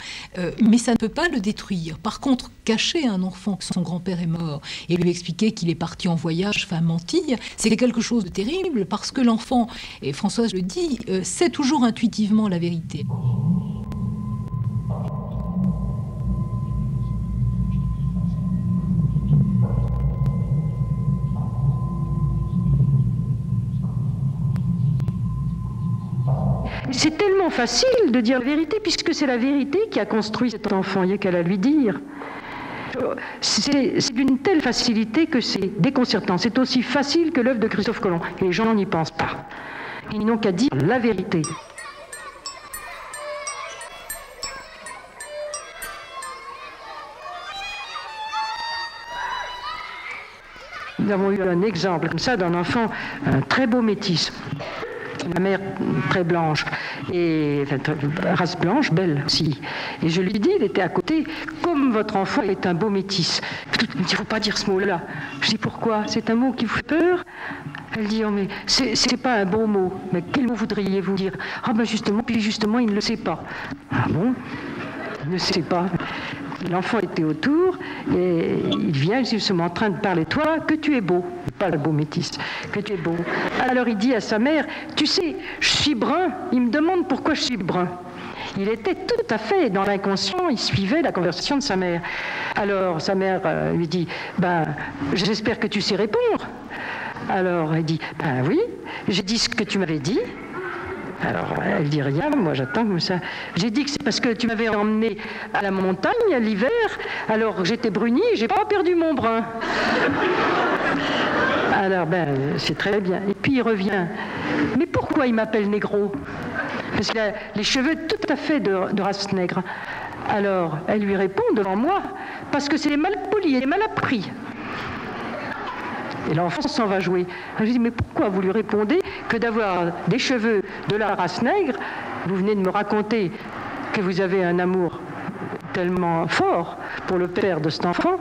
mais ça ne peut pas le détruire. Par contre, cacher à un enfant que son grand-père est mort et lui expliquer qu'il est parti en voyage, enfin mentir, c'est quelque chose de terrible parce que l'enfant, et Françoise le dit, sait toujours intuitivement la vérité. C'est tellement facile de dire la vérité puisque c'est la vérité qui a construit cet enfant, il n'y a qu'à la lui dire. C'est d'une telle facilité que c'est déconcertant. C'est aussi facile que l'œuvre de Christophe Colomb. Et les gens n'y pensent pas. Ils n'ont qu'à dire la vérité. Nous avons eu un exemple comme ça d'un enfant, un très beau métis. Ma mère très blanche, et enfin, race blanche, belle aussi. Et je lui dis, il était à côté, comme votre enfant est un beau métis. Il me dit, il ne faut pas dire ce mot-là. Je dis, pourquoi? C'est un mot qui vous fait peur? Elle dit, oh, mais c'est pas un beau mot. Mais quel mot voudriez-vous dire? Ah ben justement, puis justement, il ne le sait pas. Ah bon? Il ne sait pas. L'enfant était autour et il vient justement en train de parler, toi, que tu es beau, pas le beau métis, que tu es beau. Alors il dit à sa mère, tu sais, je suis brun, il me demande pourquoi je suis brun. Il était tout à fait dans l'inconscient, il suivait la conversation de sa mère. Alors sa mère lui dit, j'espère que tu sais répondre. Alors elle dit, oui, j'ai dit ce que tu m'avais dit. Alors, elle dit rien, moi j'attends comme ça. J'ai dit que c'est parce que tu m'avais emmené à la montagne, à l'hiver, alors j'étais brunie et j'ai pas perdu mon brun. Alors, c'est très bien. Et puis il revient. Mais pourquoi il m'appelle négro? Parce qu'il a les cheveux tout à fait de race nègre. Alors, elle lui répond devant moi, parce que c'est les malpolis, les malappris. Et l'enfant s'en va jouer. Je lui dis, mais pourquoi vous lui répondez que d'avoir des cheveux de la race nègre, vous venez de me raconter que vous avez un amour tellement fort pour le père de cet enfant,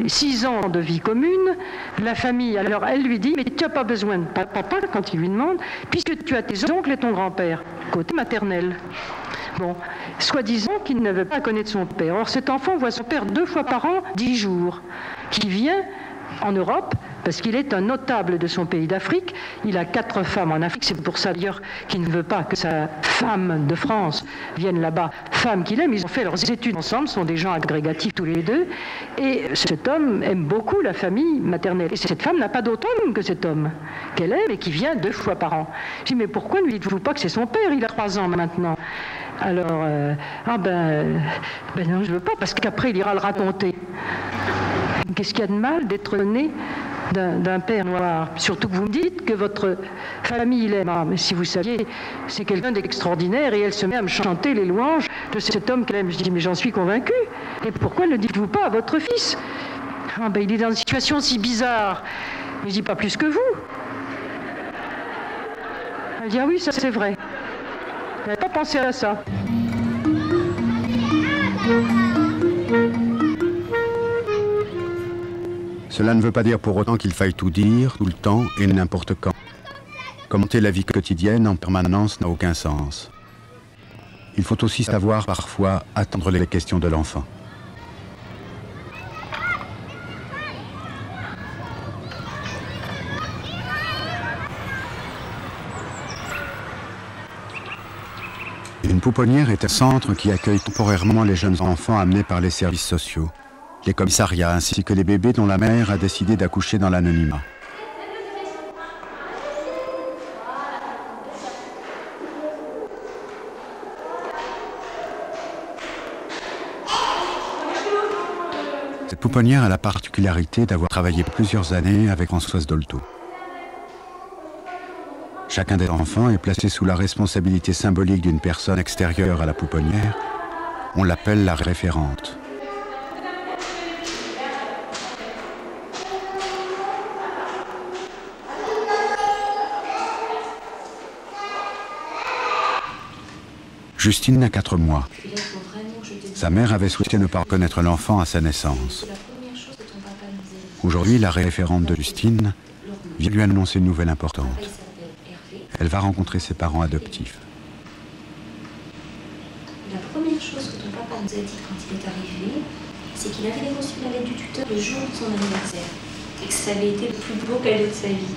6 ans de vie commune, la famille, alors elle lui dit, mais tu n'as pas besoin de papa quand il lui demande, puisque tu as tes oncles et ton grand-père, côté maternel. Bon, soi-disant qu'il ne veut pas connaître son père. Or cet enfant voit son père 2 fois par an, 10 jours, qui vient en Europe, parce qu'il est un notable de son pays d'Afrique. Il a 4 femmes en Afrique, c'est pour ça d'ailleurs qu'il ne veut pas que sa femme de France vienne là-bas, femme qu'il aime. Ils ont fait leurs études ensemble, sont des gens agrégatifs tous les deux, et cet homme aime beaucoup la famille maternelle. Et cette femme n'a pas d'autre homme que cet homme, qu'elle aime et qui vient 2 fois par an. Je dis, mais pourquoi ne lui dites-vous pas que c'est son père? Il a 3 ans maintenant. Alors, non, je ne veux pas, parce qu'après il ira le raconter. Qu'est-ce qu'il y a de mal d'être né d'un père noir? Surtout que vous me dites que votre famille l'aime. Ah, mais si vous saviez, c'est quelqu'un d'extraordinaire et elle se met à me chanter les louanges de cet homme qu'elle aime. Je dis, mais j'en suis convaincue. Et pourquoi ne le dites-vous pas à votre fils? Il est dans une situation si bizarre. Je dis, pas plus que vous. Elle dit, ah oui, ça c'est vrai. Je n'avais pas pensé à ça. Cela ne veut pas dire pour autant qu'il faille tout dire, tout le temps et n'importe quand. Commenter la vie quotidienne en permanence n'a aucun sens. Il faut aussi savoir parfois attendre les questions de l'enfant. Une pouponnière est un centre qui accueille temporairement les jeunes enfants amenés par les services sociaux, les commissariats ainsi que les bébés dont la mère a décidé d'accoucher dans l'anonymat. Cette pouponnière a la particularité d'avoir travaillé plusieurs années avec Françoise Dolto. Chacun des enfants est placé sous la responsabilité symbolique d'une personne extérieure à la pouponnière. On l'appelle la référente. Justine a 4 mois. Sa mère avait souhaité ne pas reconnaître l'enfant à sa naissance. Aujourd'hui, la référente de Justine vient lui annoncer une nouvelle importante. Elle va rencontrer ses parents adoptifs. La première chose que ton papa nous a dit quand il est arrivé, c'est qu'il avait reçu la lettre du tuteur le jour de son anniversaire et que ça avait été le plus beau cadeau de sa vie.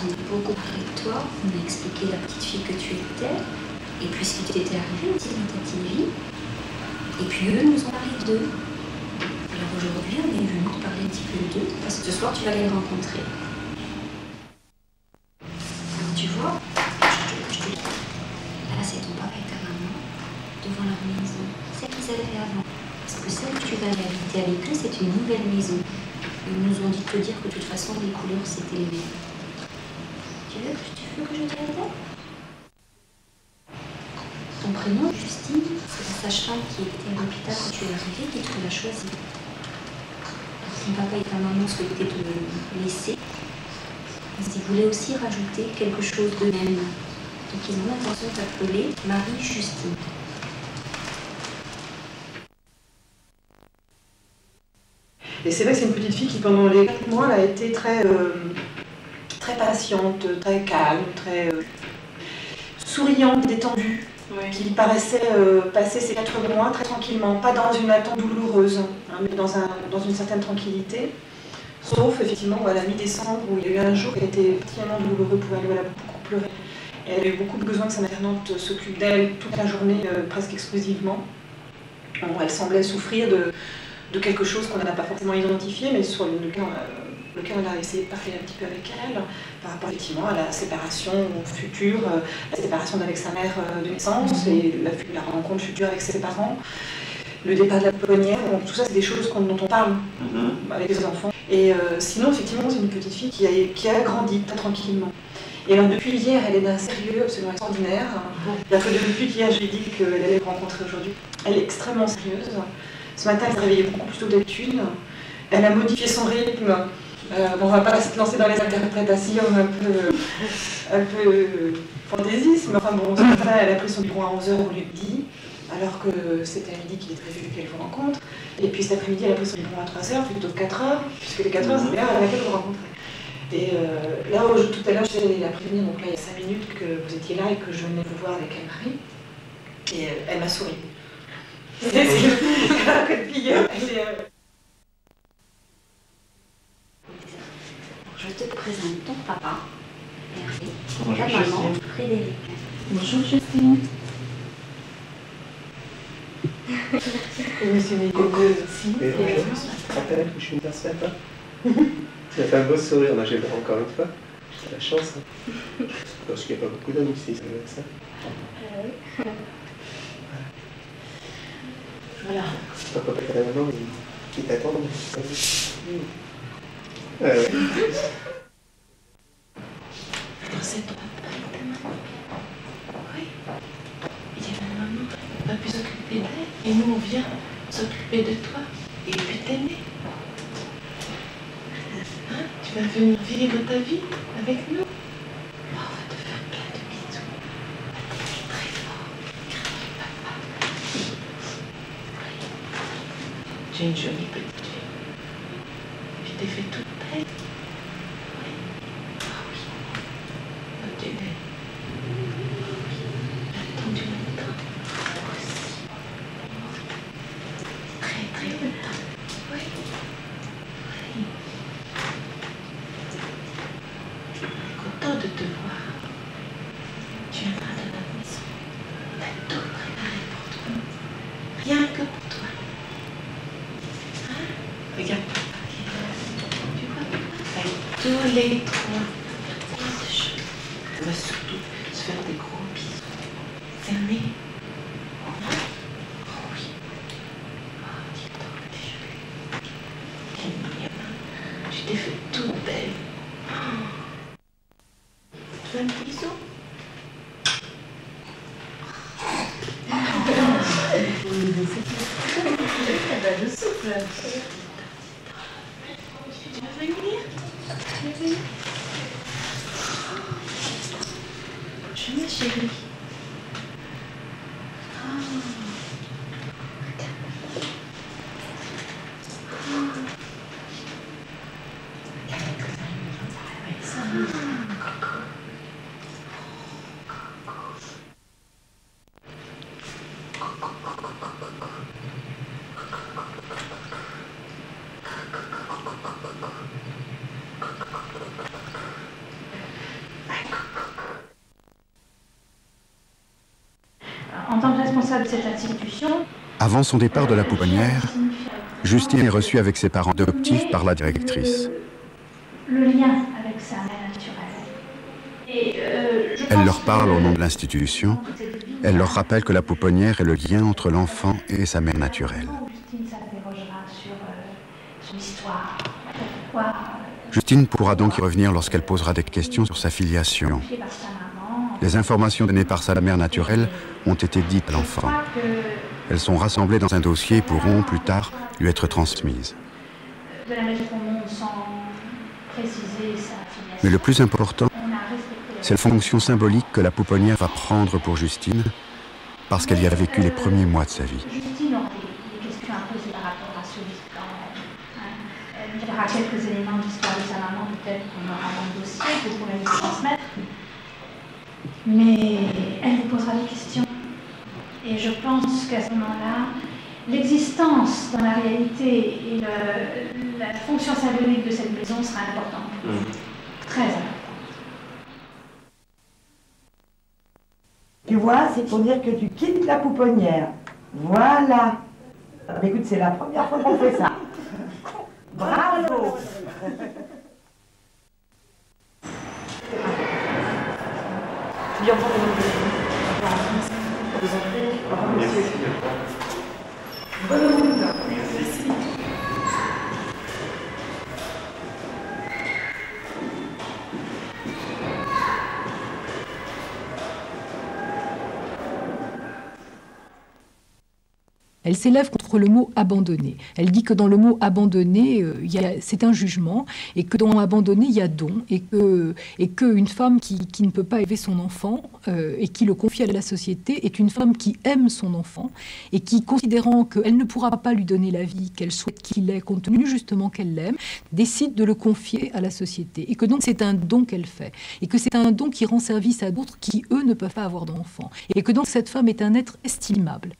On a beaucoup parlé de toi, on a expliqué la petite fille que tu étais, et puis ce qui t'était arrivé aussi dans ta petite vie. Et puis eux nous ont parlé d'eux. Alors aujourd'hui, on est venu te parler un petit peu d'eux, parce que ce soir tu vas les rencontrer. Alors tu vois, je te dis, là c'est ton papa et ta maman, devant leur maison, celle qu'ils avaient avant. Parce que celle que tu vas aller habiter avec eux, c'est une nouvelle maison. Ils nous ont dit de te dire que de toute façon les couleurs c'était les mêmes. Tu veux que je te dise? Ton prénom, Justine, c'est la sage-femme qui était à l'hôpital quand tu es arrivée qui te l'a choisi. Ton papa et ta maman souhaitaient te le laisser. Ils voulaient aussi rajouter quelque chose d'eux-mêmes. Donc ils ont l'intention de t'appeler Marie-Justine. Et c'est vrai que c'est une petite fille qui, pendant les 4 mois, elle a été très patiente, très calme, très souriante, détendue, qui paraissait passer ces 4 mois très tranquillement, pas dans une attente douloureuse, hein, mais dans une certaine tranquillité. Sauf, effectivement, à la mi-décembre, où il y a eu un jour qui a été particulièrement douloureux pour elle, où elle a beaucoup pleuré. Et elle a eu beaucoup besoin que sa maternante s'occupe d'elle toute la journée, presque exclusivement. Bon, elle semblait souffrir de quelque chose qu'on n'a pas forcément identifié, mais sur lequel on a essayé de parler un petit peu avec elle, par rapport effectivement à la séparation future, la séparation avec sa mère de naissance et la rencontre future avec ses parents, le départ de la pouponnière. Donc tout ça, c'est des choses dont on parle avec les enfants. Et sinon, effectivement, c'est une petite fille qui a grandi très tranquillement. Et alors depuis hier, elle est d'un sérieux absolument extraordinaire. C'est-à-dire que depuis hier, je lui ai dit qu'elle allait me rencontrer aujourd'hui. Elle est extrêmement sérieuse. Ce matin, elle s'est réveillée beaucoup plus tôt d'habitude. Elle a modifié son rythme. On ne va pas se lancer dans les interprétations un peu fantaisistes, mais enfin bon, ce matin, elle a pris son biberon à 11h au lieu de 10, alors que c'était à midi qu'il est prévu qu'elle vous rencontre. Et puis cet après-midi, elle a pris son biberon à 3h, plutôt que 4h, puisque les 4h, c'est l'heure à laquelle vous rencontrez. Et là, tout à l'heure, je suis allée la prévenir, donc là, il y a 5 minutes que vous étiez là et que je venais vous voir avec Anne-Marie. Et elle m'a souri. C'est que depuis hier, Je te présente ton papa, Hervé, Bonjour, ta maman, Justine. Frédéric. Bonjour Justine. Et monsieur Médégueux aussi. Et bonjour, tu te rappelles que je suis une personne ce matin? Tu as fait un beau sourire, là, j'ai encore une fois. J'ai la chance. Hein. Parce qu'il n'y a pas beaucoup d'hommes ici, ça doit être ça. Voilà. Ton papa et ta maman, ils t'attendent. Ouais. C'est ton papa et ta maman. Oui. Il dit ma maman va plus s'occuper d'elle et nous on vient s'occuper de toi et puis t'aimer. Hein? Tu vas venir vivre ta vie avec nous. On va te faire plein de bisous. Très fort. Papa. Tu es une jolie petite fille. les trois. On va surtout se faire des gros bisous. Fermez. Oh oui. Oh, dis donc, quelle Mariana. Tu t'es fait toute belle. Tu veux un petit bisou? Je souffle. Tu vas venir? Je viens, chérie. En tant que responsable de cette institution... Avant son départ de la pouponnière, Justine est reçue avec ses parents adoptifs par la directrice. Le lien avec sa mère naturelle. Elle leur parle au nom de l'institution. Elle leur rappelle que la pouponnière est le lien entre l'enfant et sa mère naturelle. Justine s'interrogera sur son histoire. Pourquoi Justine pourra donc y revenir lorsqu'elle posera des questions sur sa filiation. Les informations données par sa mère naturelle ont été dites à l'enfant. Elles sont rassemblées dans un dossier et pourront, plus tard, lui être transmises. De la mettre au monde sans préciser sa filiation. Mais le plus important, c'est la fonction symbolique que la pouponnière va prendre pour Justine, parce qu'elle y a vécu les premiers mois de sa vie. Justine aura des questions à poser par rapport à ce livre quand même. Elle verra quelques éléments d'histoire de sa maman, peut-être qu'on aura dans le dossier, que pour lui transmettre. Mais elle vous posera des questions. Et je pense qu'à ce moment-là, l'existence dans la réalité et la fonction symbolique de cette maison sera importante. Très importante. Tu vois, c'est pour dire que tu quittes la pouponnière. Voilà. Alors, écoute, c'est la première fois qu'on fait ça. Bravo. Elle s'élève contre le mot abandonner. Elle dit que dans le mot abandonner, c'est un jugement, et que dans abandonner, il y a don, et qu'une femme qui ne peut pas élever son enfant et qui le confie à la société est une femme qui aime son enfant et qui, considérant qu'elle ne pourra pas lui donner la vie qu'elle souhaite qu'il ait, compte tenu justement qu'elle l'aime, décide de le confier à la société. Et que donc c'est un don qu'elle fait. Et que c'est un don qui rend service à d'autres qui, eux, ne peuvent pas avoir d'enfants. Et que donc cette femme est un être estimable.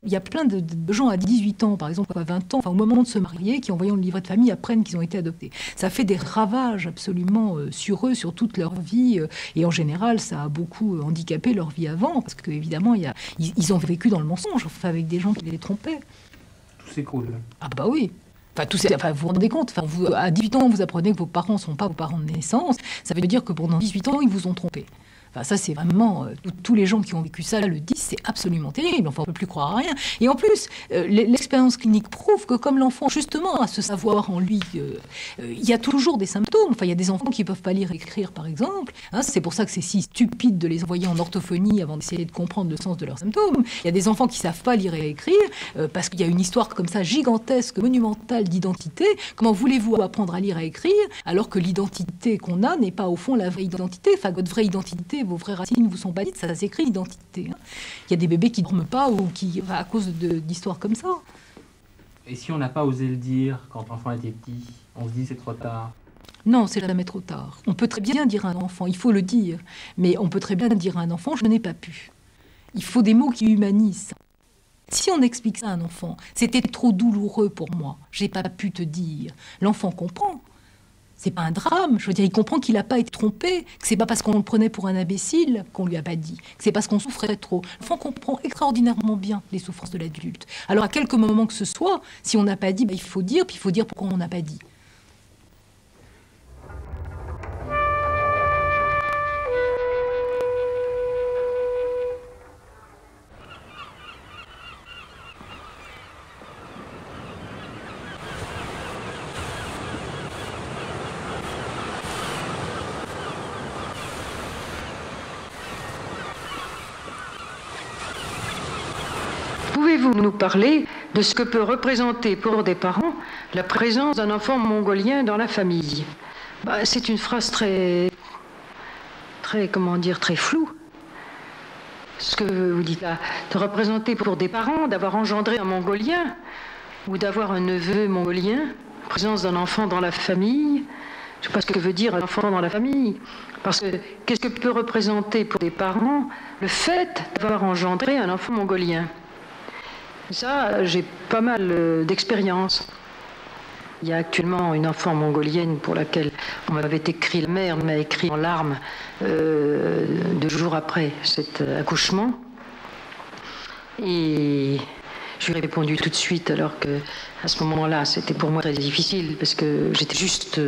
Il y a plein de gens à 18 ans, par exemple, à 20 ans, enfin, au moment de se marier, qui, en voyant le livret de famille, apprennent qu'ils ont été adoptés. Ça fait des ravages absolument sur eux, sur toute leur vie. Et en général, ça a beaucoup handicapé leur vie avant, parce qu'évidemment, ils ont vécu dans le mensonge, enfin, avec des gens qui les trompaient. Tout s'écroule. Ah bah oui. Enfin, vous vous rendez compte, à 18 ans, vous apprenez que vos parents ne sont pas vos parents de naissance. Ça veut dire que pendant 18 ans, ils vous ont trompé. Enfin, ça, c'est vraiment... tous les gens qui ont vécu ça le disent, c'est absolument terrible. Enfin, on ne peut plus croire à rien. Et en plus, l'expérience clinique prouve que comme l'enfant, justement, a ce savoir en lui, il y a toujours des symptômes. Enfin, il y a des enfants qui ne peuvent pas lire et écrire, par exemple. Hein, c'est pour ça que c'est si stupide de les envoyer en orthophonie avant d'essayer de comprendre le sens de leurs symptômes. Il y a des enfants qui ne savent pas lire et écrire parce qu'il y a une histoire comme ça gigantesque, monumentale d'identité. Comment voulez-vous apprendre à lire et écrire alors que l'identité qu'on a n'est pas, au fond, la vraie identité? Enfin, votre vraie identité, vos vraies racines vous sont pas dites, ça s'écrit identité. Hein. Il y a des bébés qui ne dorment pas ou qui, à cause d'histoires comme ça. Et si on n'a pas osé le dire quand l'enfant était petit, on se dit c'est trop tard? Non, c'est jamais trop tard. On peut très bien dire à un enfant, il faut le dire, mais on peut très bien dire à un enfant, je n'ai pas pu. Il faut des mots qui humanisent. Si on explique ça à un enfant, c'était trop douloureux pour moi, j'ai pas pu te dire. L'enfant comprend. C'est pas un drame, je veux dire, il comprend qu'il n'a pas été trompé, que c'est pas parce qu'on le prenait pour un imbécile qu'on lui a pas dit, que c'est parce qu'on souffrait trop. L'enfant comprend extraordinairement bien les souffrances de l'adulte. Alors à quelque moment que ce soit, si on n'a pas dit, il faut dire, puis il faut dire pourquoi on n'a pas dit. pouvez-vous nous parler de ce que peut représenter pour des parents la présence d'un enfant mongolien dans la famille? C'est une phrase très floue. Ce que vous dites là, de représenter pour des parents, d'avoir engendré un mongolien ou d'avoir un neveu mongolien, présence d'un enfant dans la famille. Je ne sais pas ce que veut dire un enfant dans la famille. Parce que qu'est-ce que peut représenter pour des parents le fait d'avoir engendré un enfant mongolien? Ça, j'ai pas mal d'expérience. Il y a actuellement une enfant mongolienne pour laquelle on m'avait écrit, la mère m'a écrit en larmes 2 jours après cet accouchement. Et je lui ai répondu tout de suite, alors que à ce moment-là, c'était pour moi très difficile, parce que j'étais juste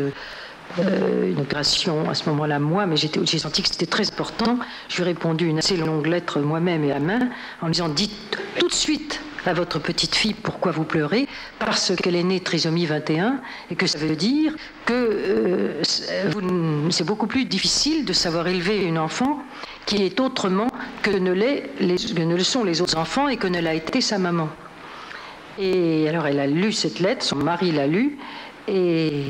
une opération à ce moment-là, moi, mais j'ai senti que c'était très important. Je lui ai répondu une assez longue lettre moi-même et à main, en lui disant: dites tout de suite à votre petite fille pourquoi vous pleurez, parce qu'elle est née trisomie 21, et que ça veut dire que c'est beaucoup plus difficile de savoir élever une enfant qui est autrement que ne le sont les autres enfants et que ne l'a été sa maman. Et alors elle a lu cette lettre, son mari l'a lue, et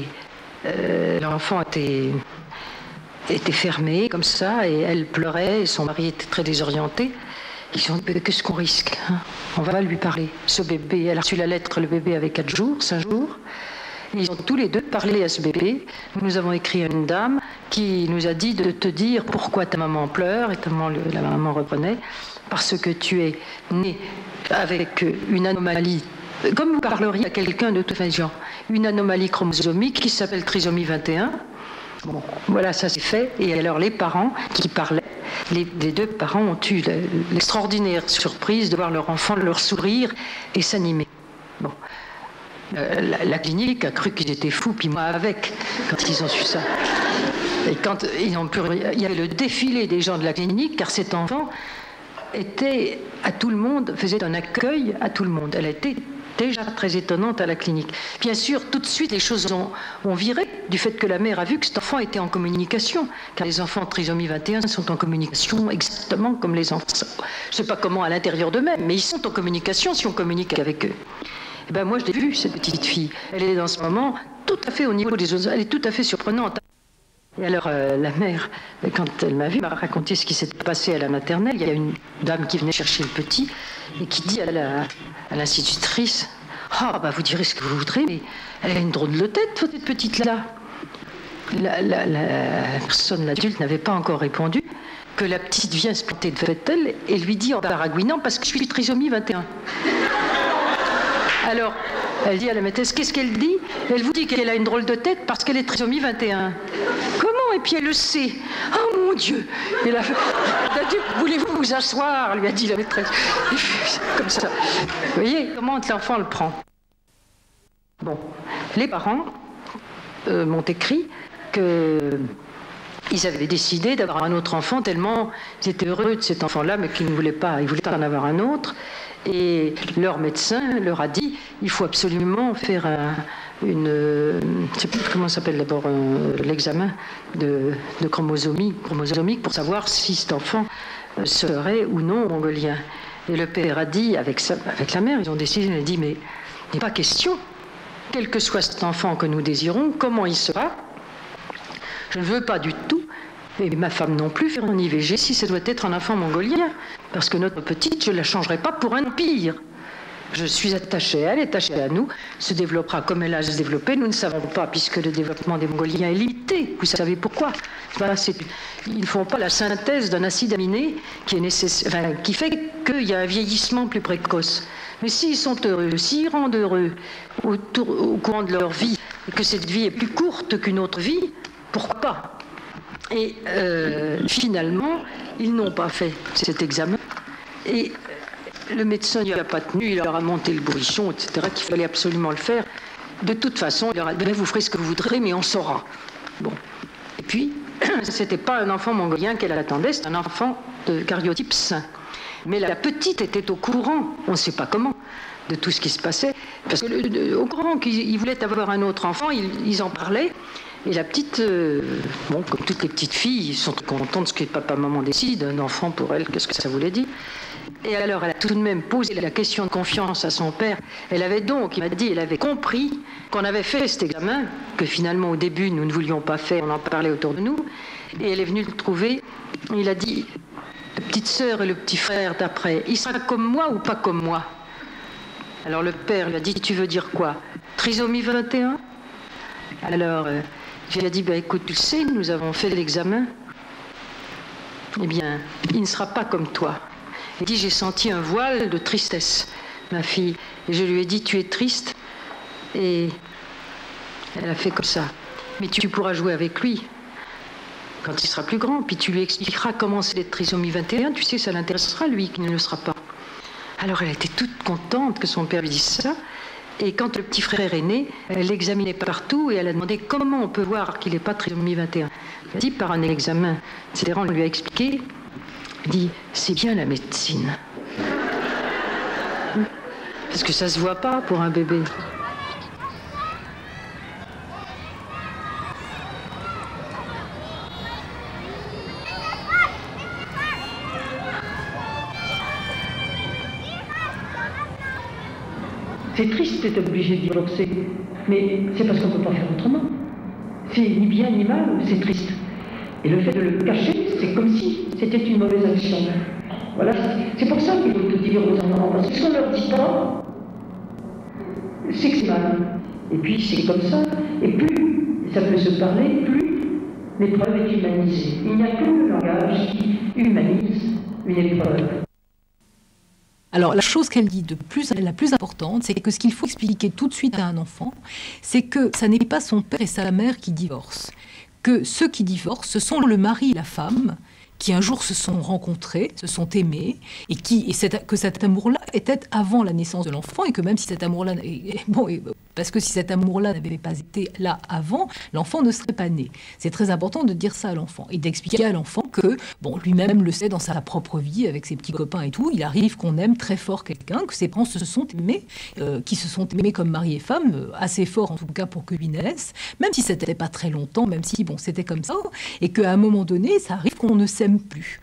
l'enfant était fermé comme ça, et elle pleurait, et son mari était très désorienté. Ils ont dit: qu'est-ce qu'on risque, hein? On va lui parler. Ce bébé, elle a reçu la lettre, le bébé avait 4 jours, 5 jours. Ils ont tous les deux parlé à ce bébé. Nous avons écrit à une dame qui nous a dit de te dire pourquoi ta maman pleure, et la maman reprenait: parce que tu es né avec une anomalie, comme vous parleriez à quelqu'un de tout genre, une anomalie chromosomique qui s'appelle trisomie 21. Bon, voilà, ça c'est fait. Et alors les parents qui parlaient, les 2 parents ont eu l'extraordinaire surprise de voir leur enfant leur sourire et s'animer. Bon. La clinique a cru qu'ils étaient fous, puis moi avec, quand ils ont su ça. Et quand ils ont pu, il y avait le défilé des gens de la clinique, car cet enfant était à tout le monde, faisait un accueil à tout le monde. Elle a été déjà très étonnante à la clinique. Bien sûr, tout de suite, les choses ont viré du fait que la mère a vu que cet enfant était en communication, car les enfants de trisomie 21 sont en communication exactement comme les enfants. Je ne sais pas comment à l'intérieur d'eux-mêmes, mais ils sont en communication si on communique avec eux. Et ben moi, je l'ai vue, cette petite fille. Elle est dans ce moment tout à fait au niveau des autres, elle est tout à fait surprenante. Et alors, la mère, quand elle m'a vu, m'a raconté ce qui s'était passé à la maternelle. Il y a une dame qui venait chercher le petit et qui dit à l'institutrice: ah, bah vous direz ce que vous voudrez, mais elle a une drôle de tête, cette petite-là. La personne, l'adulte, n'avait pas encore répondu que la petite vient se planter devant elle et lui dit en baragouinant: parce que je suis trisomie 21. Alors, elle dit à la maîtresse: qu'est-ce qu'elle dit? Elle vous dit qu'elle a une drôle de tête parce qu'elle est trisomie 21. Comment? Et puis elle le sait. Oh mon Dieu! Et l'adulte: voulez-vous vous asseoir? Lui a dit la maîtresse. Comme ça. Vous voyez comment l'enfant le prend. Bon, les parents m'ont écrit qu'ils avaient décidé d'avoir un autre enfant tellement ils étaient heureux de cet enfant-là, mais qu'ils ne voulaient pas, ils voulaient en avoir un autre. Et leur médecin leur a dit: il faut absolument faire je ne sais plus comment ça s'appelle d'abord, l'examen de chromosomique pour savoir si cet enfant serait ou non mongolien. Et le père a dit, avec la mère, ils ont décidé, il a dit: mais il n'est pas question, quel que soit cet enfant que nous désirons, comment il sera, je ne veux pas du tout, et ma femme non plus, faire un IVG si ça doit être un enfant mongolien, parce que notre petite, je ne la changerai pas pour un empire. Je suis attachée à elle, attachée à nous, se développera comme elle a se développé, nous ne savons pas, puisque le développement des Mongoliens est limité. Vous savez pourquoi? Voilà, ils ne font pas la synthèse d'un acide aminé qui est nécessaire, qui fait qu'il y a un vieillissement plus précoce. Mais s'ils sont heureux, s'ils rendent heureux au courant de leur vie, et que cette vie est plus courte qu'une autre vie, pourquoi pas? Et finalement, ils n'ont pas fait cet examen. Et le médecin n'y a pas tenu, il leur a monté le bourrichon, etc., qu'il fallait absolument le faire. De toute façon, il leur a dit: vous ferez ce que vous voudrez, mais on saura. Bon. Et puis, c'était pas un enfant mongolien qu'elle attendait, c'était un enfant de cariotype sain. Mais la petite était au courant, on ne sait pas comment, de tout ce qui se passait. Parce que au courant qu'ils voulaient avoir un autre enfant, ils en parlaient. Et la petite, bon, comme toutes les petites filles, sont contentes de ce que papa-maman décide. Un enfant, pour elle, qu'est-ce que ça voulait dire? Et alors, elle a tout de même posé la question de confiance à son père. Elle avait donc, il m'a dit, elle avait compris qu'on avait fait cet examen, que finalement, au début, nous ne voulions pas faire, on en parlait autour de nous. Et elle est venue le trouver. Il a dit, la petite sœur et le petit frère d'après, il sera comme moi ou pas comme moi? Alors le père lui a dit, tu veux dire quoi? Trisomie 21? Alors, il a dit, ben, écoute, tu le sais, nous avons fait l'examen. Eh bien, il ne sera pas comme toi. Il dit, j'ai senti un voile de tristesse, ma fille. Et je lui ai dit, tu es triste? Et elle a fait comme ça. Mais tu pourras jouer avec lui quand il sera plus grand. Puis tu lui expliqueras comment c'est d'être trisomie 21. Tu sais, ça l'intéressera, lui, qui ne le sera pas. Alors elle était toute contente que son père lui dise ça. Et quand le petit frère est né, elle l'examinait partout et elle a demandé comment on peut voir qu'il n'est pas trisomie 21. Elle a dit par un examen. C'est-à-dire, on lui a expliqué. Elle dit, c'est bien la médecine. Parce que ça se voit pas pour un bébé. C'est triste d'être obligé de divorcer, mais c'est parce qu'on ne peut pas faire autrement. C'est ni bien ni mal, c'est triste. Et le fait de le cacher, c'est comme si c'était une mauvaise action. Voilà, c'est pour ça qu'il faut tout dire aux enfants, parce que si on ne leur dit pas, c'est que c'est mal. Et puis c'est comme ça, et plus ça peut se parler, plus l'épreuve est humanisée. Il n'y a que le langage qui humanise une épreuve. Alors, la chose qu'elle dit la plus importante, c'est que ce qu'il faut expliquer tout de suite à un enfant, c'est que ça n'est pas son père et sa mère qui divorcent. Que ceux qui divorcent, ce sont le mari et la femme qui un jour se sont rencontrés, se sont aimés, et que cet amour-là était avant la naissance de l'enfant, et que même si cet amour-là... parce que si cet amour-là n'avait pas été là avant, l'enfant ne serait pas né. C'est très important de dire ça à l'enfant, et d'expliquer à l'enfant que, bon, lui-même le sait dans sa propre vie, avec ses petits copains et tout, il arrive qu'on aime très fort quelqu'un, que ses parents se sont aimés, qui se sont aimés comme mari et femme, assez fort en tout cas pour que lui naisse, même si c'était pas très longtemps, même si, bon, c'était comme ça, et qu'à un moment donné, ça arrive qu'on ne s'aime plus.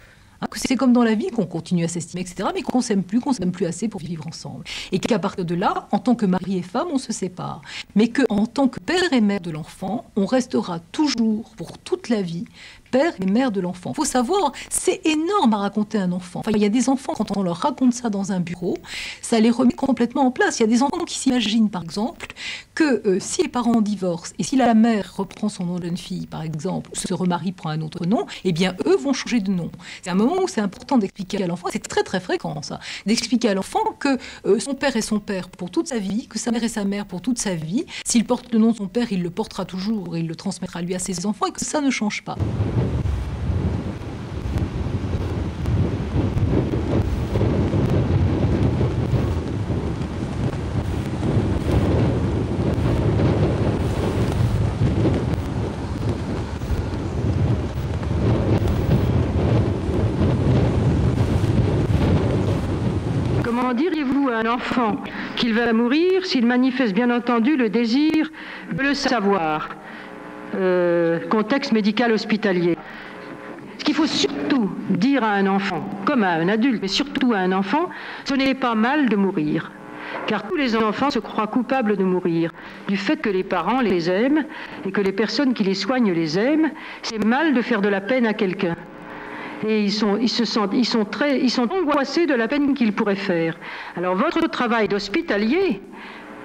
Que c'est comme dans la vie, qu'on continue à s'estimer, etc., mais qu'on s'aime plus assez pour vivre ensemble. Et qu'à partir de là, en tant que mari et femme, on se sépare. Mais qu'en tant que père et mère de l'enfant, on restera toujours, pour toute la vie, père et mère de l'enfant. Il faut savoir, c'est énorme à raconter à un enfant. Enfin, il y a des enfants, quand on leur raconte ça dans un bureau, ça les remet complètement en place. Il y a des enfants qui s'imaginent, par exemple, que si les parents divorcent et si la mère reprend son nom de jeune fille, par exemple, ou se remarie, prend un autre nom, eh bien, eux vont changer de nom. C'est un moment où c'est important d'expliquer à l'enfant, c'est très très fréquent ça, d'expliquer à l'enfant que son père est son père pour toute sa vie, que sa mère est sa mère pour toute sa vie. S'il porte le nom de son père, il le portera toujours et il le transmettra lui à ses enfants et que ça ne change pas. Comment diriez-vous à un enfant qu'il va mourir s'il manifeste bien entendu le désir de le savoir? Contexte médical hospitalier. Ce qu'il faut surtout dire à un enfant, comme à un adulte, mais surtout à un enfant, ce n'est pas mal de mourir. Car tous les enfants se croient coupables de mourir, du fait que les parents les aiment et que les personnes qui les soignent les aiment. C'est mal de faire de la peine à quelqu'un. Et ils sont angoissés de la peine qu'ils pourraient faire. Alors votre travail d'hospitalier,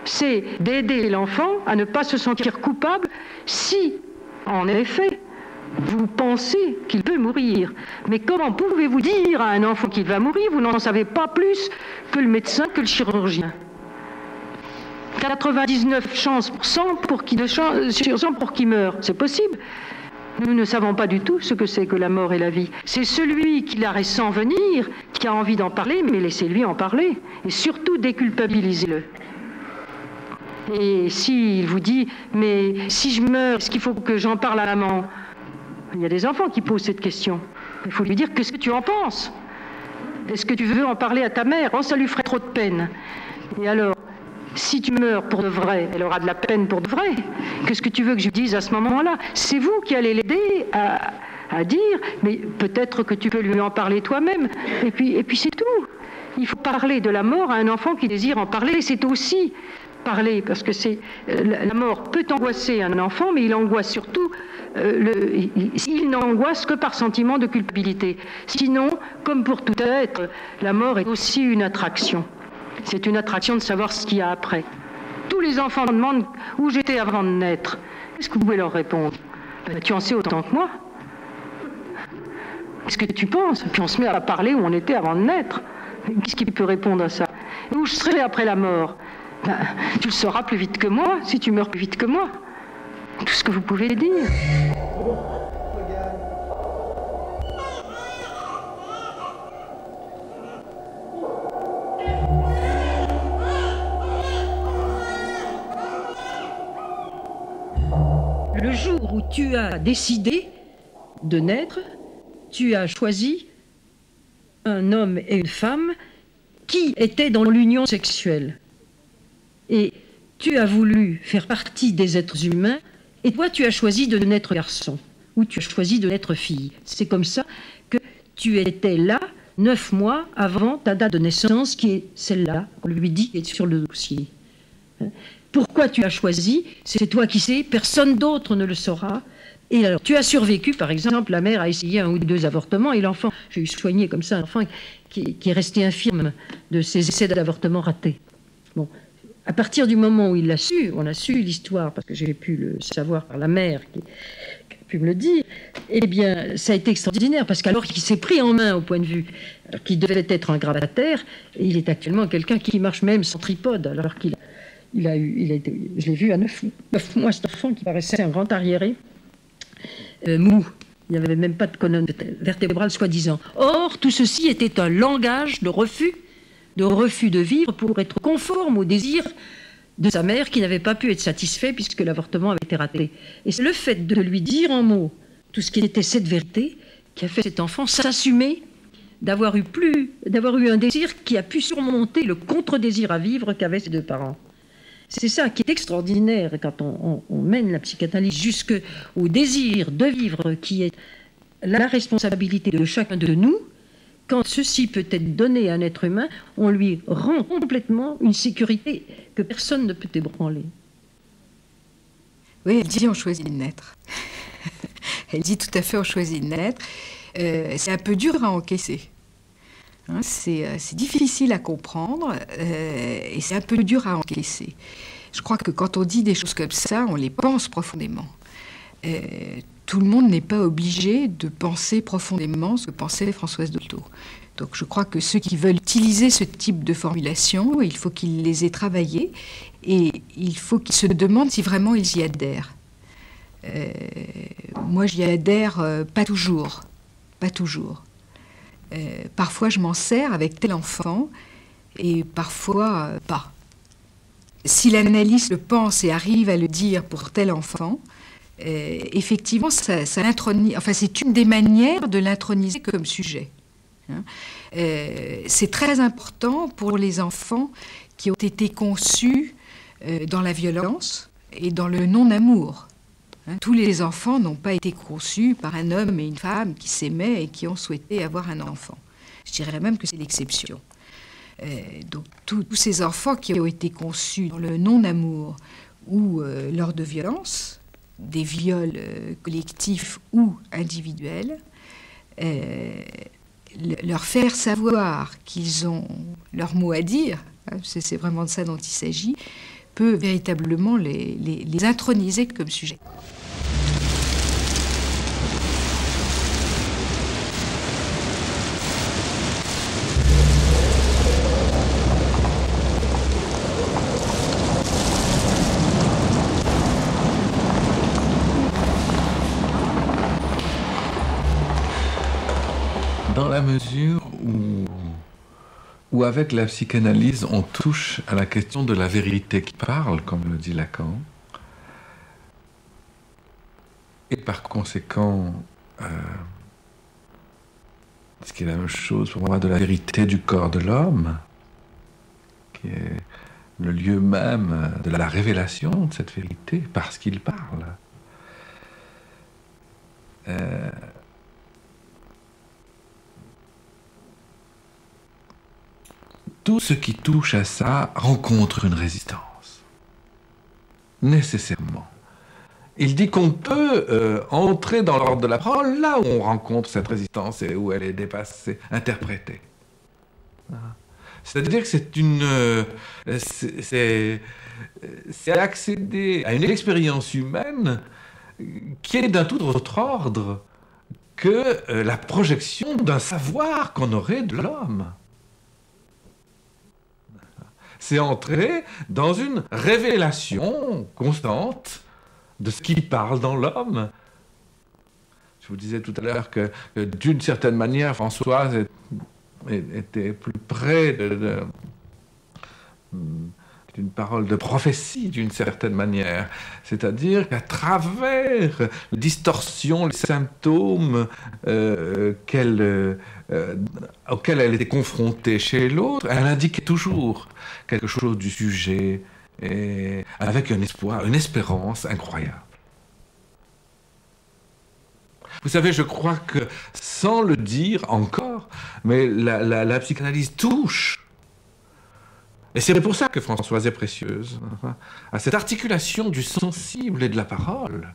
c'est d'aider l'enfant à ne pas se sentir coupable si, en effet, vous pensez qu'il peut mourir. Mais comment pouvez-vous dire à un enfant qu'il va mourir? Vous n'en savez pas plus que le médecin, que le chirurgien. 99 chances pour qu'il meure, c'est possible. Nous ne savons pas du tout ce que c'est que la mort et la vie. C'est celui qui la ressent venir, qui a envie d'en parler, mais laissez-lui en parler. Et surtout, déculpabilisez-le. Et s'il vous dit, mais si je meurs, est-ce qu'il faut que j'en parle à maman? Il y a des enfants qui posent cette question. Il faut lui dire, qu'est-ce que tu en penses? Est-ce que tu veux en parler à ta mère? Oh, ça lui ferait trop de peine. Et alors, si tu meurs pour de vrai, elle aura de la peine pour de vrai. Qu'est-ce que tu veux que je dise à ce moment-là? C'est vous qui allez l'aider à dire, mais peut-être que tu peux lui en parler toi-même. Et puis c'est tout. Il faut parler de la mort à un enfant qui désire en parler. C'est aussi parler, parce que la mort peut angoisser un enfant, mais il angoisse surtout, il n'angoisse que par sentiment de culpabilité. Sinon, comme pour tout être, la mort est aussi une attraction. C'est une attraction de savoir ce qu'il y a après. Tous les enfants demandent où j'étais avant de naître. Qu'est-ce que vous pouvez leur répondre? Tu en sais autant que moi. Qu'est-ce que tu penses? Puis on se met à parler où on était avant de naître. Qu'est-ce qui peut répondre à ça? Où je serai après la mort? Tu le sauras plus vite que moi, si tu meurs plus vite que moi. Tout ce que vous pouvez dire. Le jour où tu as décidé de naître, tu as choisi un homme et une femme qui étaient dans l'union sexuelle. Et tu as voulu faire partie des êtres humains, et toi tu as choisi de naître garçon, ou tu as choisi de naître fille. C'est comme ça que tu étais là 9 mois avant ta date de naissance, qui est celle-là, on lui dit, qui est sur le dossier. Pourquoi tu as choisi? C'est toi qui sais, personne d'autre ne le saura. Et alors, tu as survécu, par exemple, la mère a essayé 1 ou 2 avortements, et l'enfant, j'ai eu soigné comme ça un enfant qui est resté infirme de ses essais d'avortement ratés. Bon. À partir du moment où il l'a su, on a su l'histoire, parce que j'ai pu le savoir par la mère qui a pu me le dire, eh bien, ça a été extraordinaire, parce qu'alors qu'il s'est pris en main au point de vue, alors qu'il devait être un gravataire, et il est actuellement quelqu'un qui marche même sans tripode, alors qu'il a été, je l'ai vu à 9 mois, cet enfant qui paraissait un grand arriéré, mou. Il n'y avait même pas de colonne vertébrale, soi-disant. Or, tout ceci était un langage de refus de vivre pour être conforme au désir de sa mère qui n'avait pas pu être satisfait puisque l'avortement avait été raté. Et c'est le fait de lui dire en mots tout ce qui était cette vérité qui a fait cet enfant s'assumer d'avoir eu un désir qui a pu surmonter le contre-désir à vivre qu'avaient ses 2 parents. C'est ça qui est extraordinaire quand on mène la psychanalyse jusqu'au désir de vivre qui est la responsabilité de chacun de nous. Quand ceci peut être donné à un être humain, on lui rend complètement une sécurité que personne ne peut ébranler. Oui, elle dit on choisit de naître. Elle dit tout à fait on choisit de naître. C'est un peu dur à encaisser. Hein, c'est difficile à comprendre et c'est un peu dur à encaisser. Je crois que quand on dit des choses comme ça, on les pense profondément. Tout le monde n'est pas obligé de penser profondément ce que pensait Françoise Dolto. Donc je crois que ceux qui veulent utiliser ce type de formulation, il faut qu'ils les aient travaillées et il faut qu'ils se demandent si vraiment ils y adhèrent. Moi j'y adhère pas toujours. Pas toujours. Parfois je m'en sers avec tel enfant et parfois pas. Si l'analyste le pense et arrive à le dire pour tel enfant, effectivement, ça l'intronise. Enfin, c'est une des manières de l'introniser comme sujet. Hein. C'est très important pour les enfants qui ont été conçus dans la violence et dans le non-amour. Hein. Tous les enfants n'ont pas été conçus par un homme et une femme qui s'aimaient et qui ont souhaité avoir un enfant. Je dirais même que c'est l'exception. Donc, tous ces enfants qui ont été conçus dans le non-amour ou lors de violences, des viols collectifs ou individuels, leur faire savoir qu'ils ont leur mot à dire, hein, c'est vraiment de ça dont il s'agit, peut véritablement les introniser comme sujet. Dans la mesure où avec la psychanalyse, on touche à la question de la vérité qui parle, comme le dit Lacan, et par conséquent, ce qui est la même chose pour moi de la vérité du corps de l'homme, qui est le lieu même de la révélation de cette vérité, parce qu'il parle. Tout ce qui touche à ça rencontre une résistance, nécessairement. Il dit qu'on peut entrer dans l'ordre de la parole là où on rencontre cette résistance et où elle est dépassée, interprétée. C'est-à-dire que c'est accéder à une expérience humaine qui est d'un tout autre ordre que la projection d'un savoir qu'on aurait de l'homme. C'est entrer dans une révélation constante de ce qui parle dans l'homme. Je vous disais tout à l'heure que d'une certaine manière, Françoise était plus près d'une parole de prophétie, d'une certaine manière. C'est-à-dire qu'à travers les distorsions, les symptômes auxquels elle était confrontée chez l'autre, elle indiquait toujours quelque chose du sujet, et avec un espoir, une espérance incroyable. Vous savez, je crois que, sans le dire encore, mais la psychanalyse touche. Et c'est pour ça que Françoise est précieuse, à cette articulation du sensible et de la parole.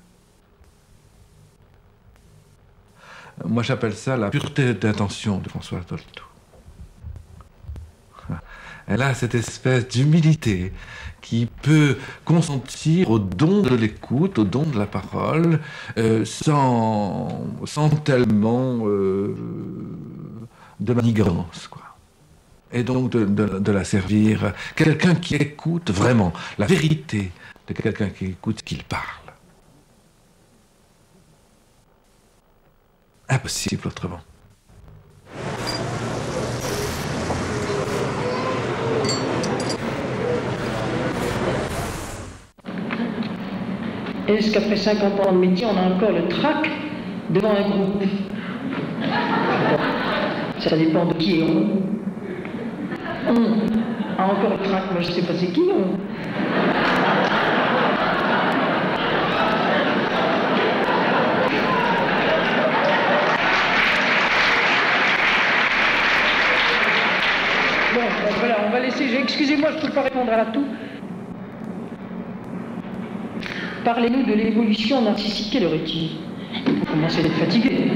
Moi, j'appelle ça la pureté d'intention de Françoise Dolto. Elle a cette espèce d'humilité qui peut consentir au don de l'écoute, au don de la parole, sans tellement de manigance, quoi. Et donc de la servir, quelqu'un qui écoute vraiment, la vérité de quelqu'un qui écoute qu'il parle. Impossible autrement. Est-ce qu'après 50 ans de métier, on a encore le trac devant un groupe? Ça dépend de qui est on. On a encore le trac, moi je ne sais pas c'est qui on. Bon, voilà, on va laisser. Excusez-moi, je ne peux pas répondre à tout. Parlez-nous de l'évolution narcissique, quelle heure-est-il? Vous commencez à être fatigué.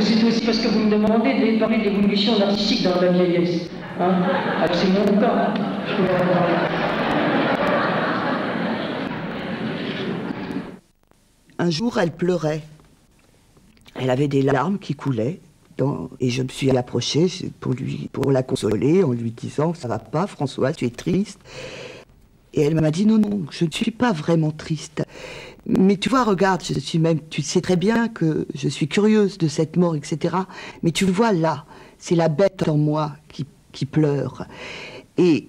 C'est aussi parce que vous me demandez de parler de l'évolution narcissique dans la vieillesse. Hein? Alors c'est mon cas. Je peux en parler. Un jour, elle pleurait. Elle avait des larmes qui coulaient. Et je me suis approchée pour la consoler en lui disant « Ça va pas, Françoise, tu es triste ?» Et elle m'a dit « Non, non, je ne suis pas vraiment triste. Mais tu vois, regarde, tu sais très bien que je suis curieuse de cette mort, etc. Mais tu vois là, c'est la bête en moi qui pleure. » Et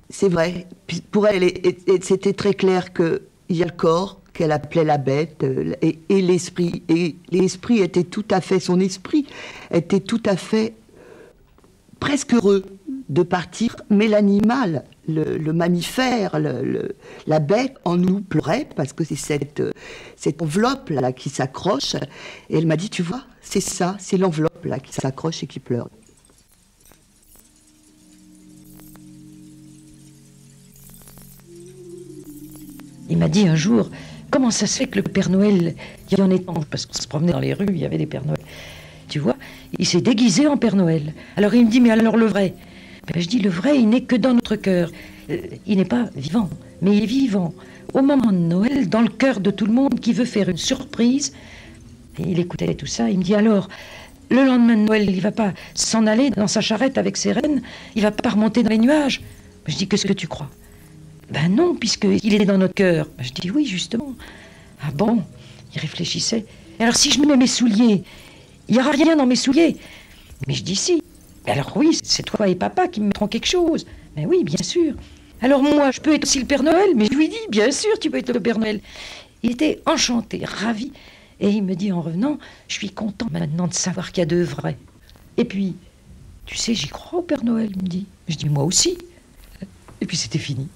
c'est vrai, pour elle, c'était très clair qu'il y a le corps, qu'elle appelait la bête, et l'esprit. Et l'esprit était tout à fait, son esprit était tout à fait presque heureux de partir, mais l'animal, le mammifère, la bête en nous pleurait, parce que c'est cette enveloppe-là qui s'accroche. Et elle m'a dit, tu vois, c'est ça, c'est l'enveloppe-là qui s'accroche et qui pleure. Il m'a dit un jour, comment ça se fait que le Père Noël, il y en ait tant, parce qu'on se promenait dans les rues, il y avait des Pères Noël. Tu vois, il s'est déguisé en Père Noël. Alors il me dit, mais alors le vrai? Ben, je dis, le vrai, il n'est que dans notre cœur. Il n'est pas vivant, mais il est vivant. Au moment de Noël, dans le cœur de tout le monde qui veut faire une surprise. Et il écoutait tout ça, il me dit, alors, le lendemain de Noël, il ne va pas s'en aller dans sa charrette avec ses rennes, il ne va pas remonter dans les nuages. Je dis, qu'est-ce que tu crois? Ben non, puisqu'il est dans notre cœur. Ben, je dis, oui, justement. Ah bon? Il réfléchissait. Alors si je me mets mes souliers, il n'y aura rien dans mes souliers. Mais je dis si. Alors oui, c'est toi et papa qui me mettront quelque chose. Mais oui, bien sûr. Alors moi, je peux être aussi le Père Noël? Mais je lui dis, bien sûr, tu peux être le Père Noël. Il était enchanté, ravi. Et il me dit en revenant, je suis content maintenant de savoir qu'il y a deux vrais. Et puis, tu sais, j'y crois au Père Noël, il me dit. Je dis, moi aussi. Et puis c'était fini.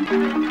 Thank you.